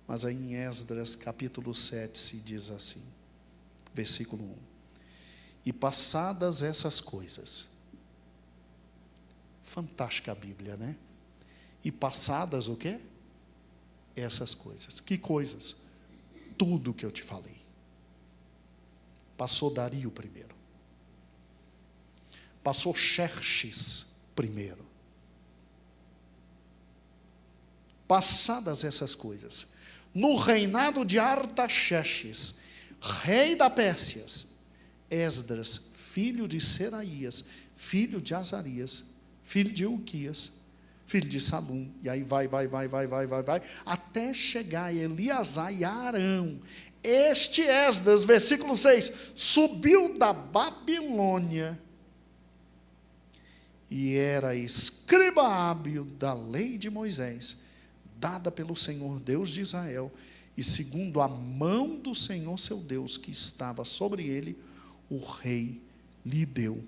Mas aí em Esdras capítulo 7 se diz assim, versículo 1. E passadas essas coisas, fantástica a Bíblia, né? E passadas o quê? Essas coisas. Que coisas? Tudo que eu te falei. Passou Dario primeiro. Passou Xerxes primeiro. Passadas essas coisas, no reinado de Artaxerxes, rei da Pérsia, Esdras, filho de Seraías, filho de Azarias, filho de Ilquias, filho de Salum, e aí vai, até chegar a Eleazar e Arão. Este Esdras, versículo 6, subiu da Babilônia, e era escriba hábil da lei de Moisés, dada pelo Senhor Deus de Israel, e segundo a mão do Senhor seu Deus, que estava sobre ele, o rei lhe deu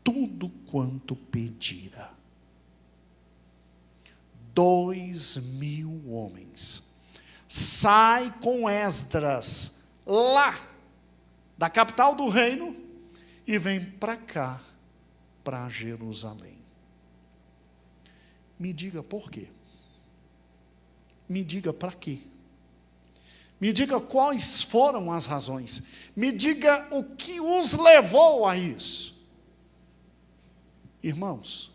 tudo quanto pedira. 2.000 homens. Sai com Esdras, lá, da capital do reino, e vem para cá, para Jerusalém. Me diga por quê? Me diga para quê? Me diga quais foram as razões. Me diga o que os levou a isso. Irmãos,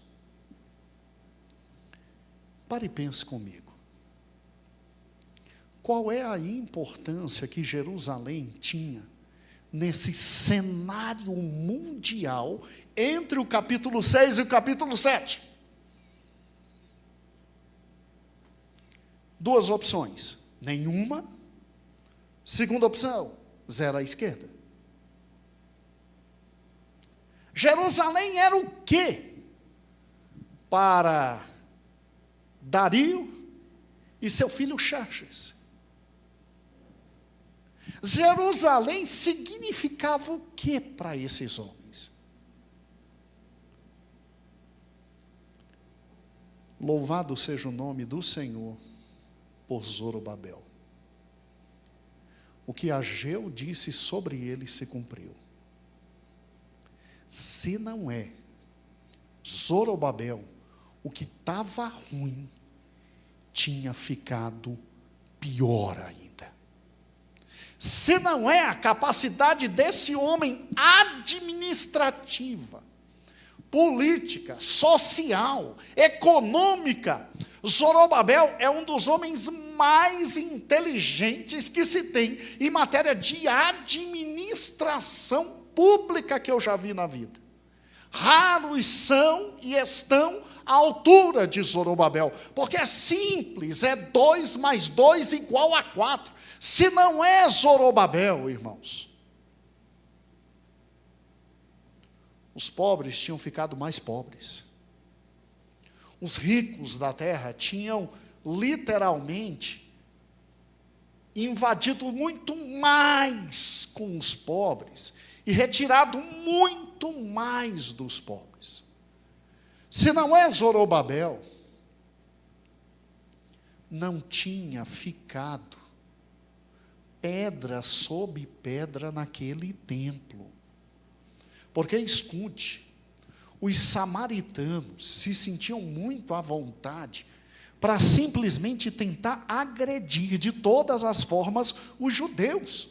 pare e pense comigo. Qual é a importância que Jerusalém tinha nesse cenário mundial entre o capítulo 6 e o capítulo 7? Duas opções: nenhuma. Segunda opção, 0 à esquerda. Jerusalém era o quê para Dario e seu filho Xerxes? Jerusalém significava o quê para esses homens? Louvado seja o nome do Senhor por Zorobabel. O que Ageu disse sobre ele se cumpriu. Se não é Zorobabel, o que estava ruim tinha ficado pior ainda. Se não é a capacidade desse homem administrativa, política, social, econômica, Zorobabel é um dos homens mais inteligentes que se tem em matéria de administração pública que eu já vi na vida. Raros são e estão à altura de Zorobabel, porque é simples, é 2 mais 2 igual a 4. Se não é Zorobabel, irmãos, os pobres tinham ficado mais pobres. Os ricos da terra tinham literalmente invadido muito mais com os pobres e retirado muito mais dos pobres. Se não é Zorobabel, não tinha ficado pedra sobre pedra naquele templo. Porque, escute, os samaritanos se sentiam muito à vontade para simplesmente tentar agredir de todas as formas os judeus.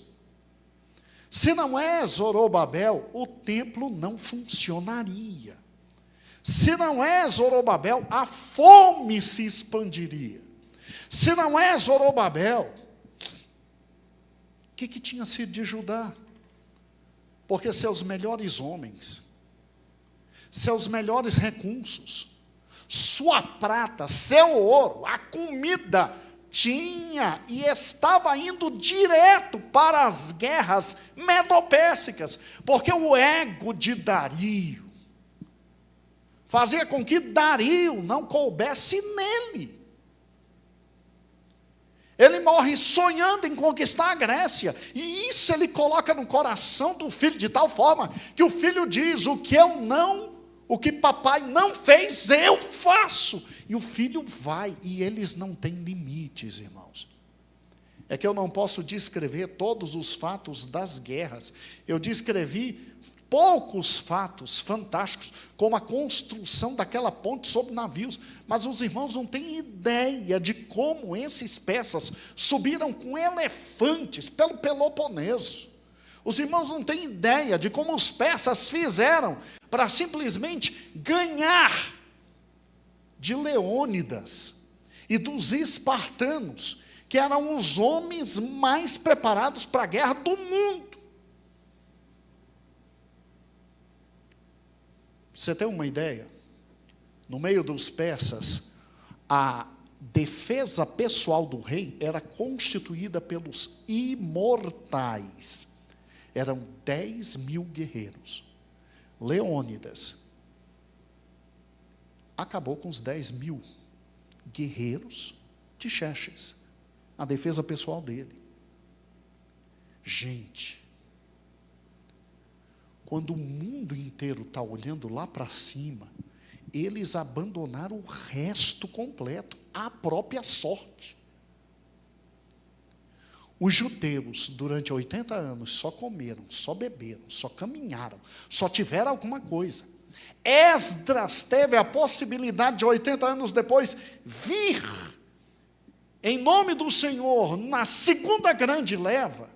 Se não é Zorobabel, o templo não funcionaria. Se não é Zorobabel, a fome se expandiria. Se não é Zorobabel, o que tinha sido de Judá? Porque seus melhores homens, seus melhores recursos, sua prata, seu ouro, a comida, tinha e estava indo direto para as guerras medopérsikas, porque o ego de Dario fazia com que Dario não coubesse nele. Ele morre sonhando em conquistar a Grécia, e isso ele coloca no coração do filho, de tal forma que o filho diz: o que papai não fez, eu faço. E o filho vai, e eles não têm limites, irmãos. É que eu não posso descrever todos os fatos das guerras. Eu descrevi poucos fatos fantásticos, como a construção daquela ponte sobre navios, mas os irmãos não têm ideia de como esses persas subiram com elefantes pelo Peloponeso. Os irmãos não têm ideia de como os persas fizeram para simplesmente ganhar de Leônidas e dos espartanos, que eram os homens mais preparados para a guerra do mundo. Você tem uma ideia? No meio dos persas a defesa pessoal do rei era constituída pelos imortais. Eram 10.000 guerreiros. Leônidas acabou com os 10.000 guerreiros de Xerxes, a defesa pessoal dele. Gente, quando o mundo inteiro está olhando lá para cima, eles abandonaram o resto completo, a própria sorte. Os judeus, durante 80 anos, só comeram, só beberam, só caminharam, só tiveram alguma coisa. Esdras teve a possibilidade de 80 anos depois vir, em nome do Senhor, na segunda grande leva,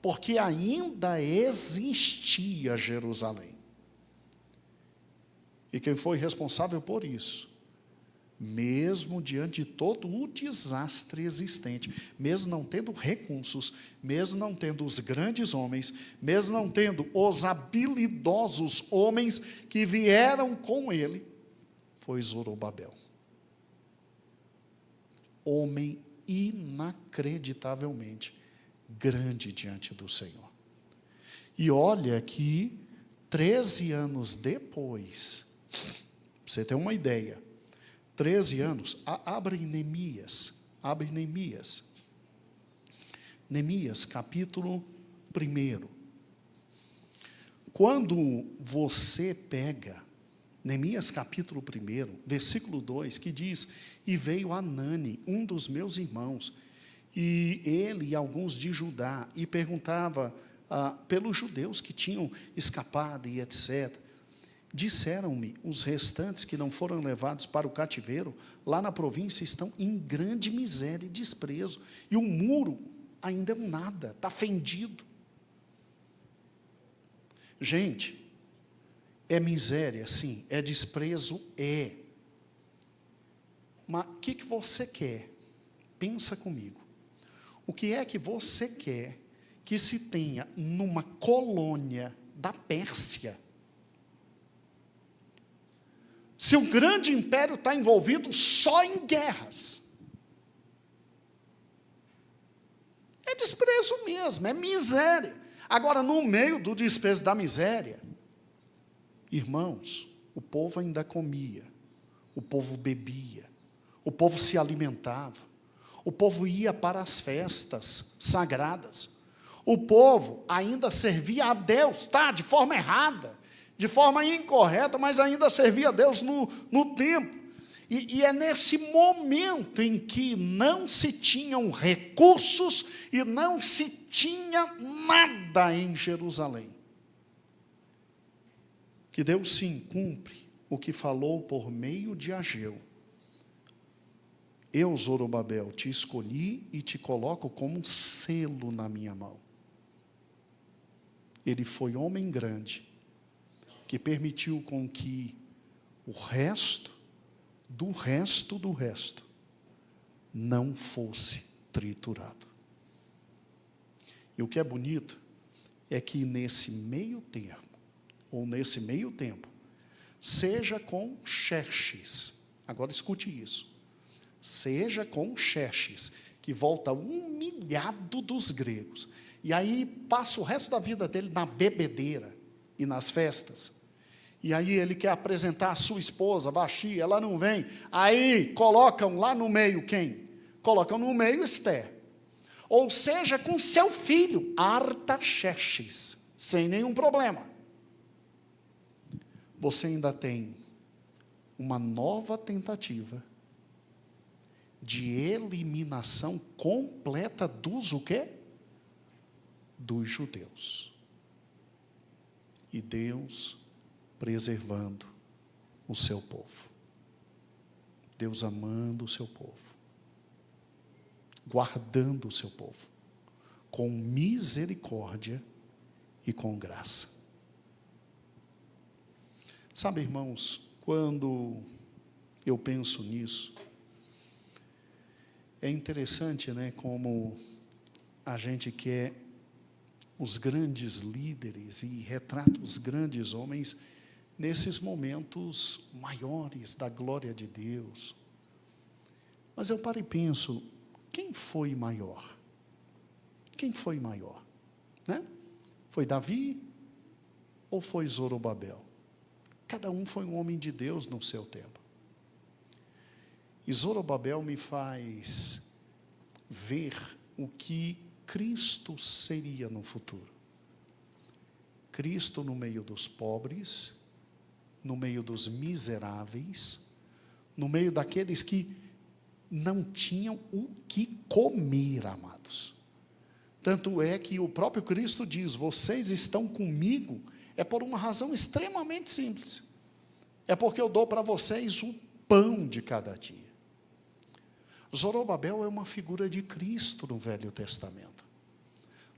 porque ainda existia Jerusalém. E quem foi responsável por isso, mesmo diante de todo o desastre existente, mesmo não tendo recursos, mesmo não tendo os grandes homens, mesmo não tendo os habilidosos homens que vieram com ele, foi Zorobabel. Homem inacreditavelmente grande diante do Senhor. E olha que 13 anos depois, para você ter uma ideia, 13 anos, abre Neemias, Neemias, capítulo 1. Quando você pega Neemias capítulo 1, versículo 2, que diz: e veio Anani, um dos meus irmãos, e ele e alguns de Judá, e perguntava pelos judeus que tinham escapado e etc. Disseram-me, os restantes que não foram levados para o cativeiro, lá na província estão em grande miséria e desprezo, e o muro ainda é um nada, está fendido. Gente, é miséria, sim, é desprezo, é. Mas o que você quer? Pensa comigo. O que é que você quer que se tenha numa colônia da Pérsia? Se o grande império está envolvido só em guerras. É desprezo mesmo, é miséria. Agora, no meio do desprezo da miséria, irmãos, o povo ainda comia, o povo bebia, o povo se alimentava, o povo ia para as festas sagradas, o povo ainda servia a Deus, de forma errada, de forma incorreta, mas ainda servia a Deus no templo. E é nesse momento em que não se tinham recursos e não se tinha nada em Jerusalém, que Deus sim cumpre o que falou por meio de Ageu. Eu, Zorobabel, te escolhi e te coloco como um selo na minha mão. Ele foi homem grande, que permitiu com que o resto não fosse triturado. E o que é bonito é que nesse meio termo, seja com Xerxes, agora escute isso, seja com Xerxes, que volta humilhado dos gregos, e aí passa o resto da vida dele na bebedeira e nas festas, e aí ele quer apresentar a sua esposa, Vaxi, ela não vem, aí colocam lá no meio quem? Colocam no meio Esther, ou seja, com seu filho, Artaxerxes, sem nenhum problema. Você ainda tem uma nova tentativa de eliminação completa dos o quê? Dos judeus. E Deus preservando o seu povo. Deus amando o seu povo. Guardando o seu povo. Com misericórdia e com graça. Sabe, irmãos, quando eu penso nisso, é interessante, né, como a gente quer os grandes líderes e retrata os grandes homens nesses momentos maiores da glória de Deus. Mas eu paro e penso, quem foi maior? Quem foi maior? Né? Foi Davi ou foi Zorobabel? Cada um foi um homem de Deus no seu tempo. E Zorobabel me faz ver o que Cristo seria no futuro. Cristo no meio dos pobres, no meio dos miseráveis, no meio daqueles que não tinham o que comer, amados. Tanto é que o próprio Cristo diz, vocês estão comigo, é por uma razão extremamente simples. É porque eu dou para vocês o pão de cada dia. Zorobabel é uma figura de Cristo no Velho Testamento.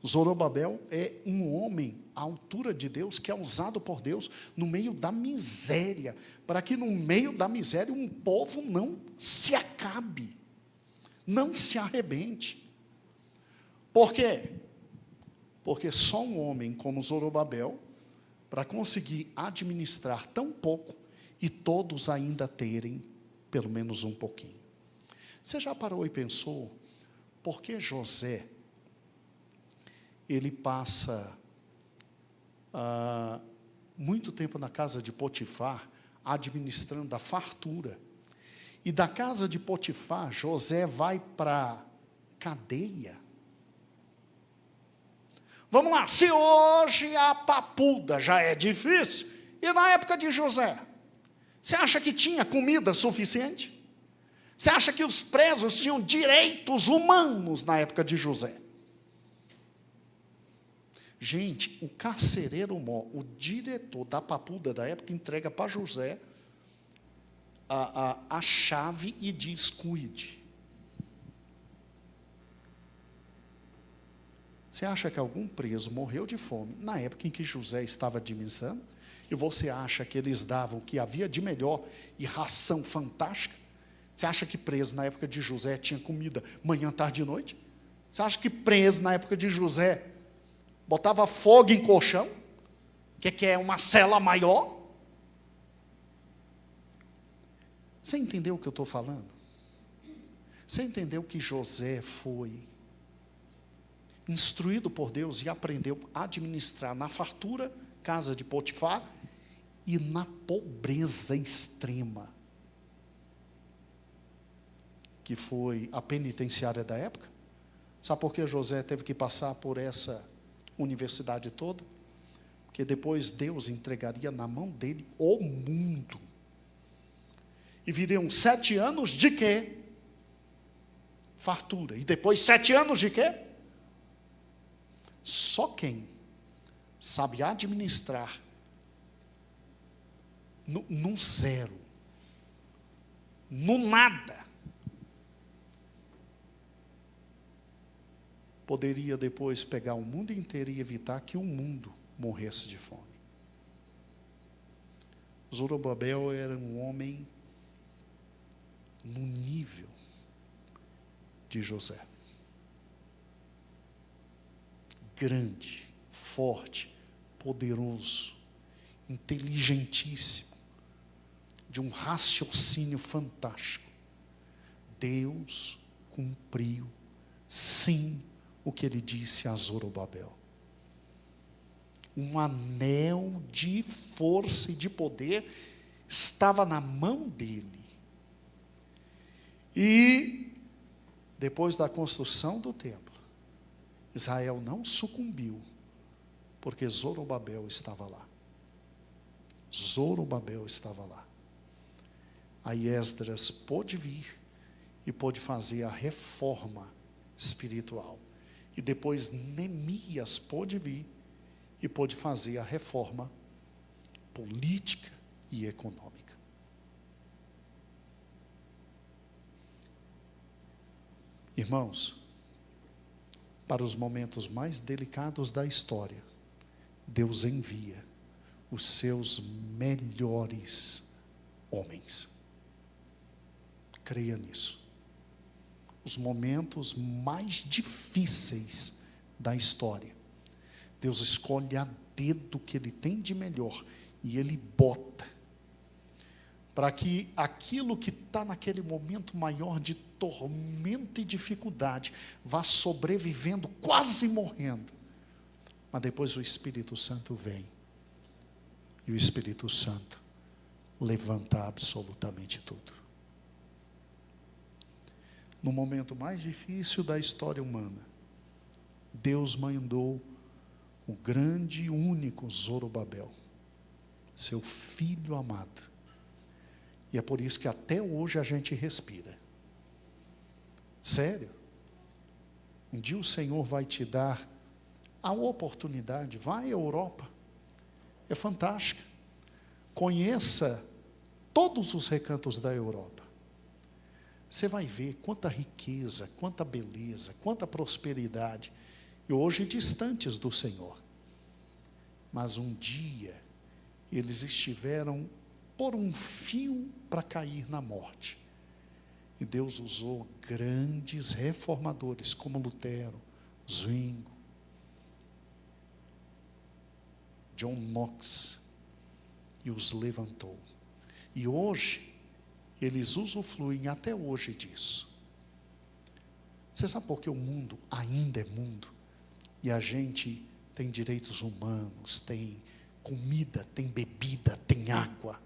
Zorobabel é um homem à altura de Deus, que é usado por Deus no meio da miséria, para que no meio da miséria um povo não se acabe, não se arrebente. Por quê? Porque só um homem como Zorobabel, para conseguir administrar tão pouco, e todos ainda terem pelo menos um pouquinho. Você já parou e pensou, por que José, ele passa muito tempo na casa de Potifar, administrando a fartura, e da casa de Potifar, José vai para a cadeia? Vamos lá, se hoje a papuda já é difícil, e na época de José, você acha que tinha comida suficiente? Você acha que os presos tinham direitos humanos na época de José? Gente, o carcereiro mor, o diretor da papuda da época, entrega para José a chave e diz, cuide. Você acha que algum preso morreu de fome na época em que José estava administrando? E você acha que eles davam o que havia de melhor e ração fantástica? Você acha que preso na época de José tinha comida manhã, tarde e noite? Você acha que preso na época de José botava fogo em colchão? Que é uma cela maior? Você entendeu o que eu estou falando? Você entendeu que José foi instruído por Deus e aprendeu a administrar na fartura, casa de Potifar, e na pobreza extrema, que foi a penitenciária da época? Sabe por que José teve que passar por essa universidade toda? Porque depois Deus entregaria na mão dele o mundo. E viriam 7 anos de quê? Fartura. E depois 7 anos de quê? Só quem sabe administrar no zero, no nada, poderia depois pegar o mundo inteiro e evitar que o mundo morresse de fome. Zorobabel era um homem no nível de José. Grande, forte, poderoso, inteligentíssimo, de um raciocínio fantástico. Deus cumpriu, sim, o que ele disse a Zorobabel. Um anel de força e de poder estava na mão dele. E, depois da construção do templo, Israel não sucumbiu, porque Zorobabel estava lá. Zorobabel estava lá. Aí Esdras pôde vir e pôde fazer a reforma espiritual. E depois Neemias pôde vir e pôde fazer a reforma política e econômica. Irmãos, para os momentos mais delicados da história, Deus envia os seus melhores homens. Creia nisso. Os momentos mais difíceis da história, Deus escolhe a dedo o que Ele tem de melhor e Ele bota para que aquilo que está naquele momento maior de tormento e dificuldade vá sobrevivendo, quase morrendo. Mas depois o Espírito Santo vem. E o Espírito Santo levanta absolutamente tudo. No momento mais difícil da história humana, Deus mandou o grande e único Zorobabel, seu filho amado. E é por isso que até hoje a gente respira. Sério. Um dia o Senhor vai te dar a oportunidade. Vai à Europa. É fantástica. Conheça todos os recantos da Europa. Você vai ver quanta riqueza, quanta beleza, quanta prosperidade. E hoje distantes do Senhor. Mas um dia eles estiveram por um fio para cair na morte. E Deus usou grandes reformadores como Lutero, Zwinglio, John Knox, e os levantou. E hoje, eles usufruem até hoje disso. Você sabe por que o mundo ainda é mundo? E a gente tem direitos humanos, tem comida, tem bebida, tem água.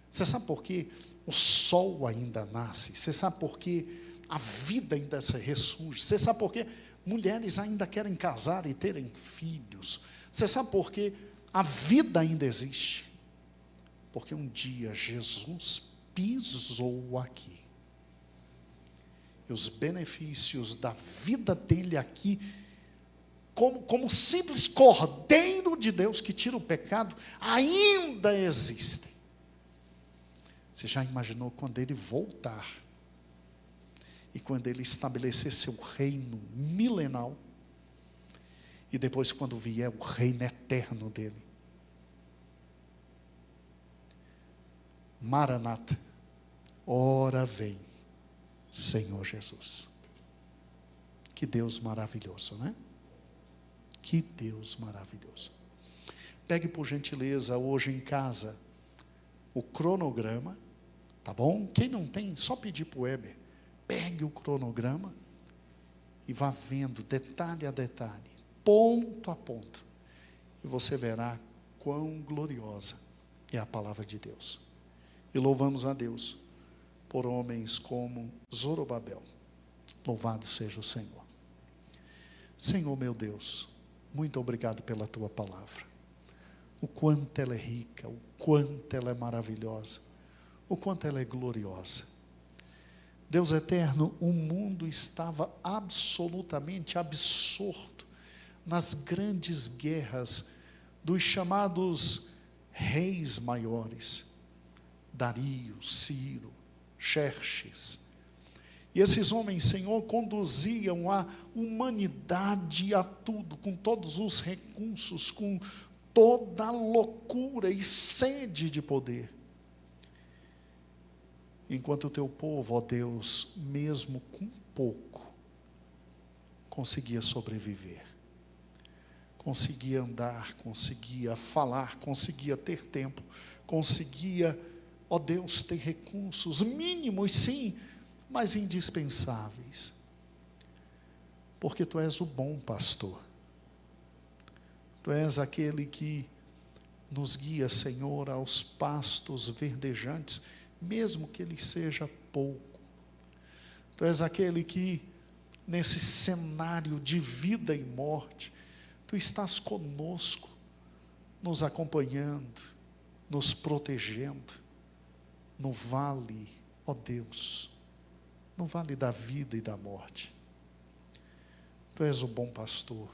Você sabe por que o sol ainda nasce? Você sabe por que a vida ainda se ressurge? Você sabe por que mulheres ainda querem casar e terem filhos? Você sabe por que a vida ainda existe? Porque um dia Jesus pisou aqui. E os benefícios da vida dele aqui, como simples cordeiro de Deus que tira o pecado, ainda existem. Você já imaginou quando ele voltar? E quando ele estabelecer seu reino milenal? E depois quando vier o reino eterno dele? Maranata, ora vem, Senhor Jesus. Que Deus maravilhoso, né? Que Deus maravilhoso. Pegue por gentileza hoje em casa o cronograma, tá bom? Quem não tem, só pedir para o Weber. Pegue o cronograma e vá vendo detalhe a detalhe, ponto a ponto. E você verá quão gloriosa é a palavra de Deus. E louvamos a Deus por homens como Zorobabel. Louvado seja o Senhor. Senhor meu Deus, muito obrigado pela tua palavra. O quanto ela é rica, o quanto ela é maravilhosa, o quanto ela é gloriosa. Deus eterno, o mundo estava absolutamente absorto nas grandes guerras dos chamados reis maiores, Dario, Ciro, Xerxes. E esses homens, Senhor, conduziam a humanidade a tudo, com todos os recursos, com toda a loucura e sede de poder. Enquanto o teu povo, ó Deus, mesmo com pouco, conseguia sobreviver, conseguia andar, conseguia falar, conseguia ter tempo, conseguia, ó Deus, ter recursos mínimos, sim, mas indispensáveis. Porque tu és o bom pastor. Tu és aquele que nos guia, Senhor, aos pastos verdejantes, mesmo que ele seja pouco. Tu és aquele que, nesse cenário de vida e morte, tu estás conosco, nos acompanhando, nos protegendo, no vale, ó Deus, no vale da vida e da morte. Tu és o bom pastor.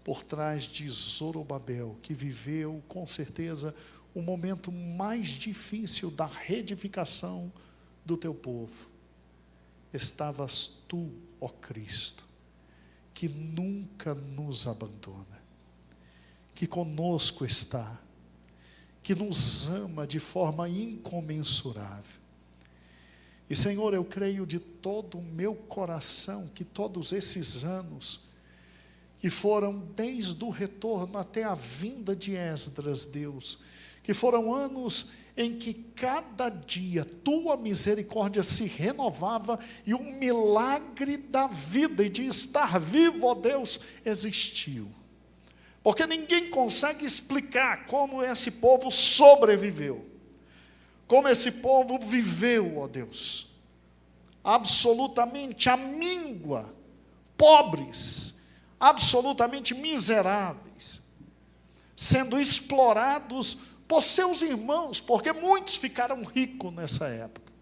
Por trás de Zorobabel, que viveu, com certeza, o momento mais difícil da reedificação do teu povo, estavas tu, ó Cristo, que nunca nos abandona, que conosco está, que nos ama de forma incomensurável. E, Senhor, eu creio de todo o meu coração que todos esses anos E foram desde o retorno até a vinda de Esdras, Deus, que foram anos em que cada dia tua misericórdia se renovava e o milagre da vida e de estar vivo, ó Deus, existiu. Porque ninguém consegue explicar como esse povo sobreviveu, como esse povo viveu, ó Deus, absolutamente à míngua, pobres, absolutamente miseráveis, sendo explorados por seus irmãos, porque muitos ficaram ricos nessa época.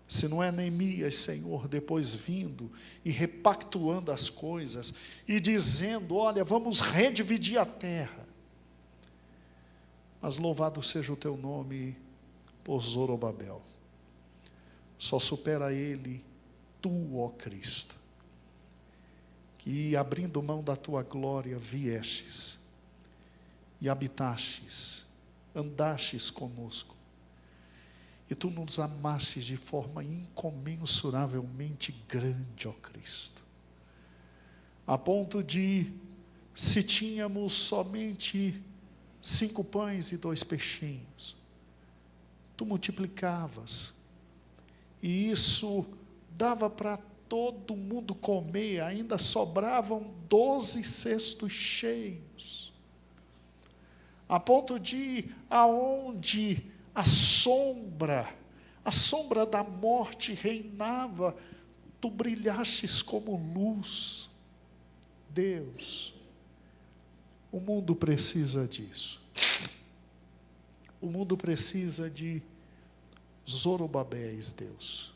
Se não é Neemias, Senhor, depois vindo e repactuando as coisas e dizendo, olha, vamos redividir a terra. Mas louvado seja o teu nome por Zorobabel. Só supera ele, tu, ó Cristo, que abrindo mão da tua glória viestes e habitastes, andastes conosco, e tu nos amastes de forma incomensuravelmente grande, ó Cristo, a ponto de, se tínhamos somente 5 pães e 2 peixinhos, tu multiplicavas, e isso dava para todo mundo comer, ainda sobravam 12 cestos cheios, a ponto de, aonde a sombra da morte reinava, tu brilhastes como luz. Deus, o mundo precisa disso. O mundo precisa de Zorobabéis, Deus,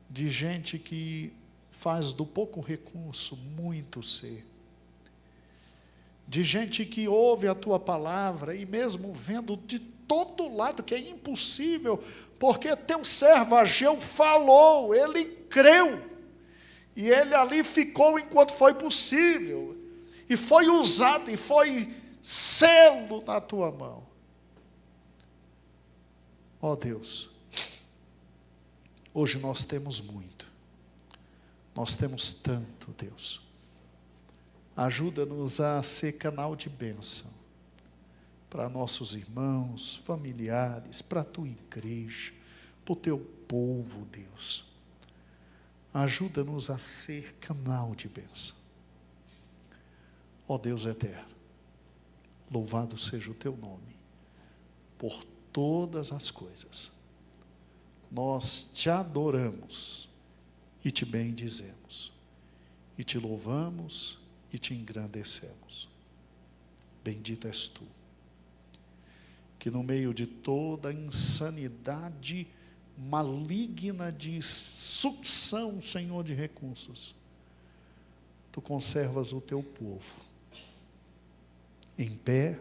de gente que faz do pouco recurso muito ser, de gente que ouve a tua palavra e mesmo vendo de todo lado que é impossível, porque teu servo Ageu falou, ele creu, e ele ali ficou enquanto foi possível, e foi usado, e foi selo na tua mão. Ó Deus, hoje nós temos muito, nós temos tanto, Deus. Ajuda-nos a ser canal de bênção para nossos irmãos, familiares, para a tua igreja, para o teu povo, Deus. Ajuda-nos a ser canal de bênção. Ó Deus eterno, louvado seja o teu nome, por todas as coisas. Nós te adoramos e te bendizemos, e te louvamos e te engrandecemos. Bendito és tu, que no meio de toda a insanidade maligna de sucção, Senhor, de recursos, tu conservas o teu povo em pé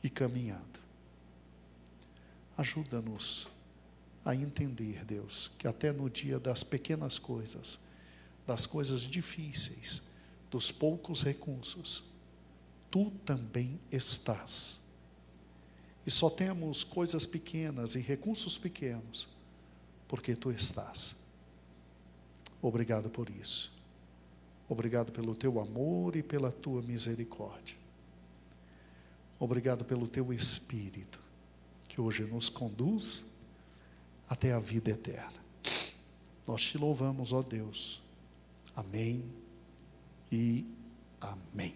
e caminhando. Ajuda-nos a entender, Deus, que até no dia das pequenas coisas, das coisas difíceis, dos poucos recursos, tu também estás. E só temos coisas pequenas e recursos pequenos, porque tu estás. Obrigado por isso. Obrigado pelo teu amor e pela tua misericórdia. Obrigado pelo teu Espírito, que hoje nos conduz até a vida eterna. Nós te louvamos, ó Deus. Amém e amém.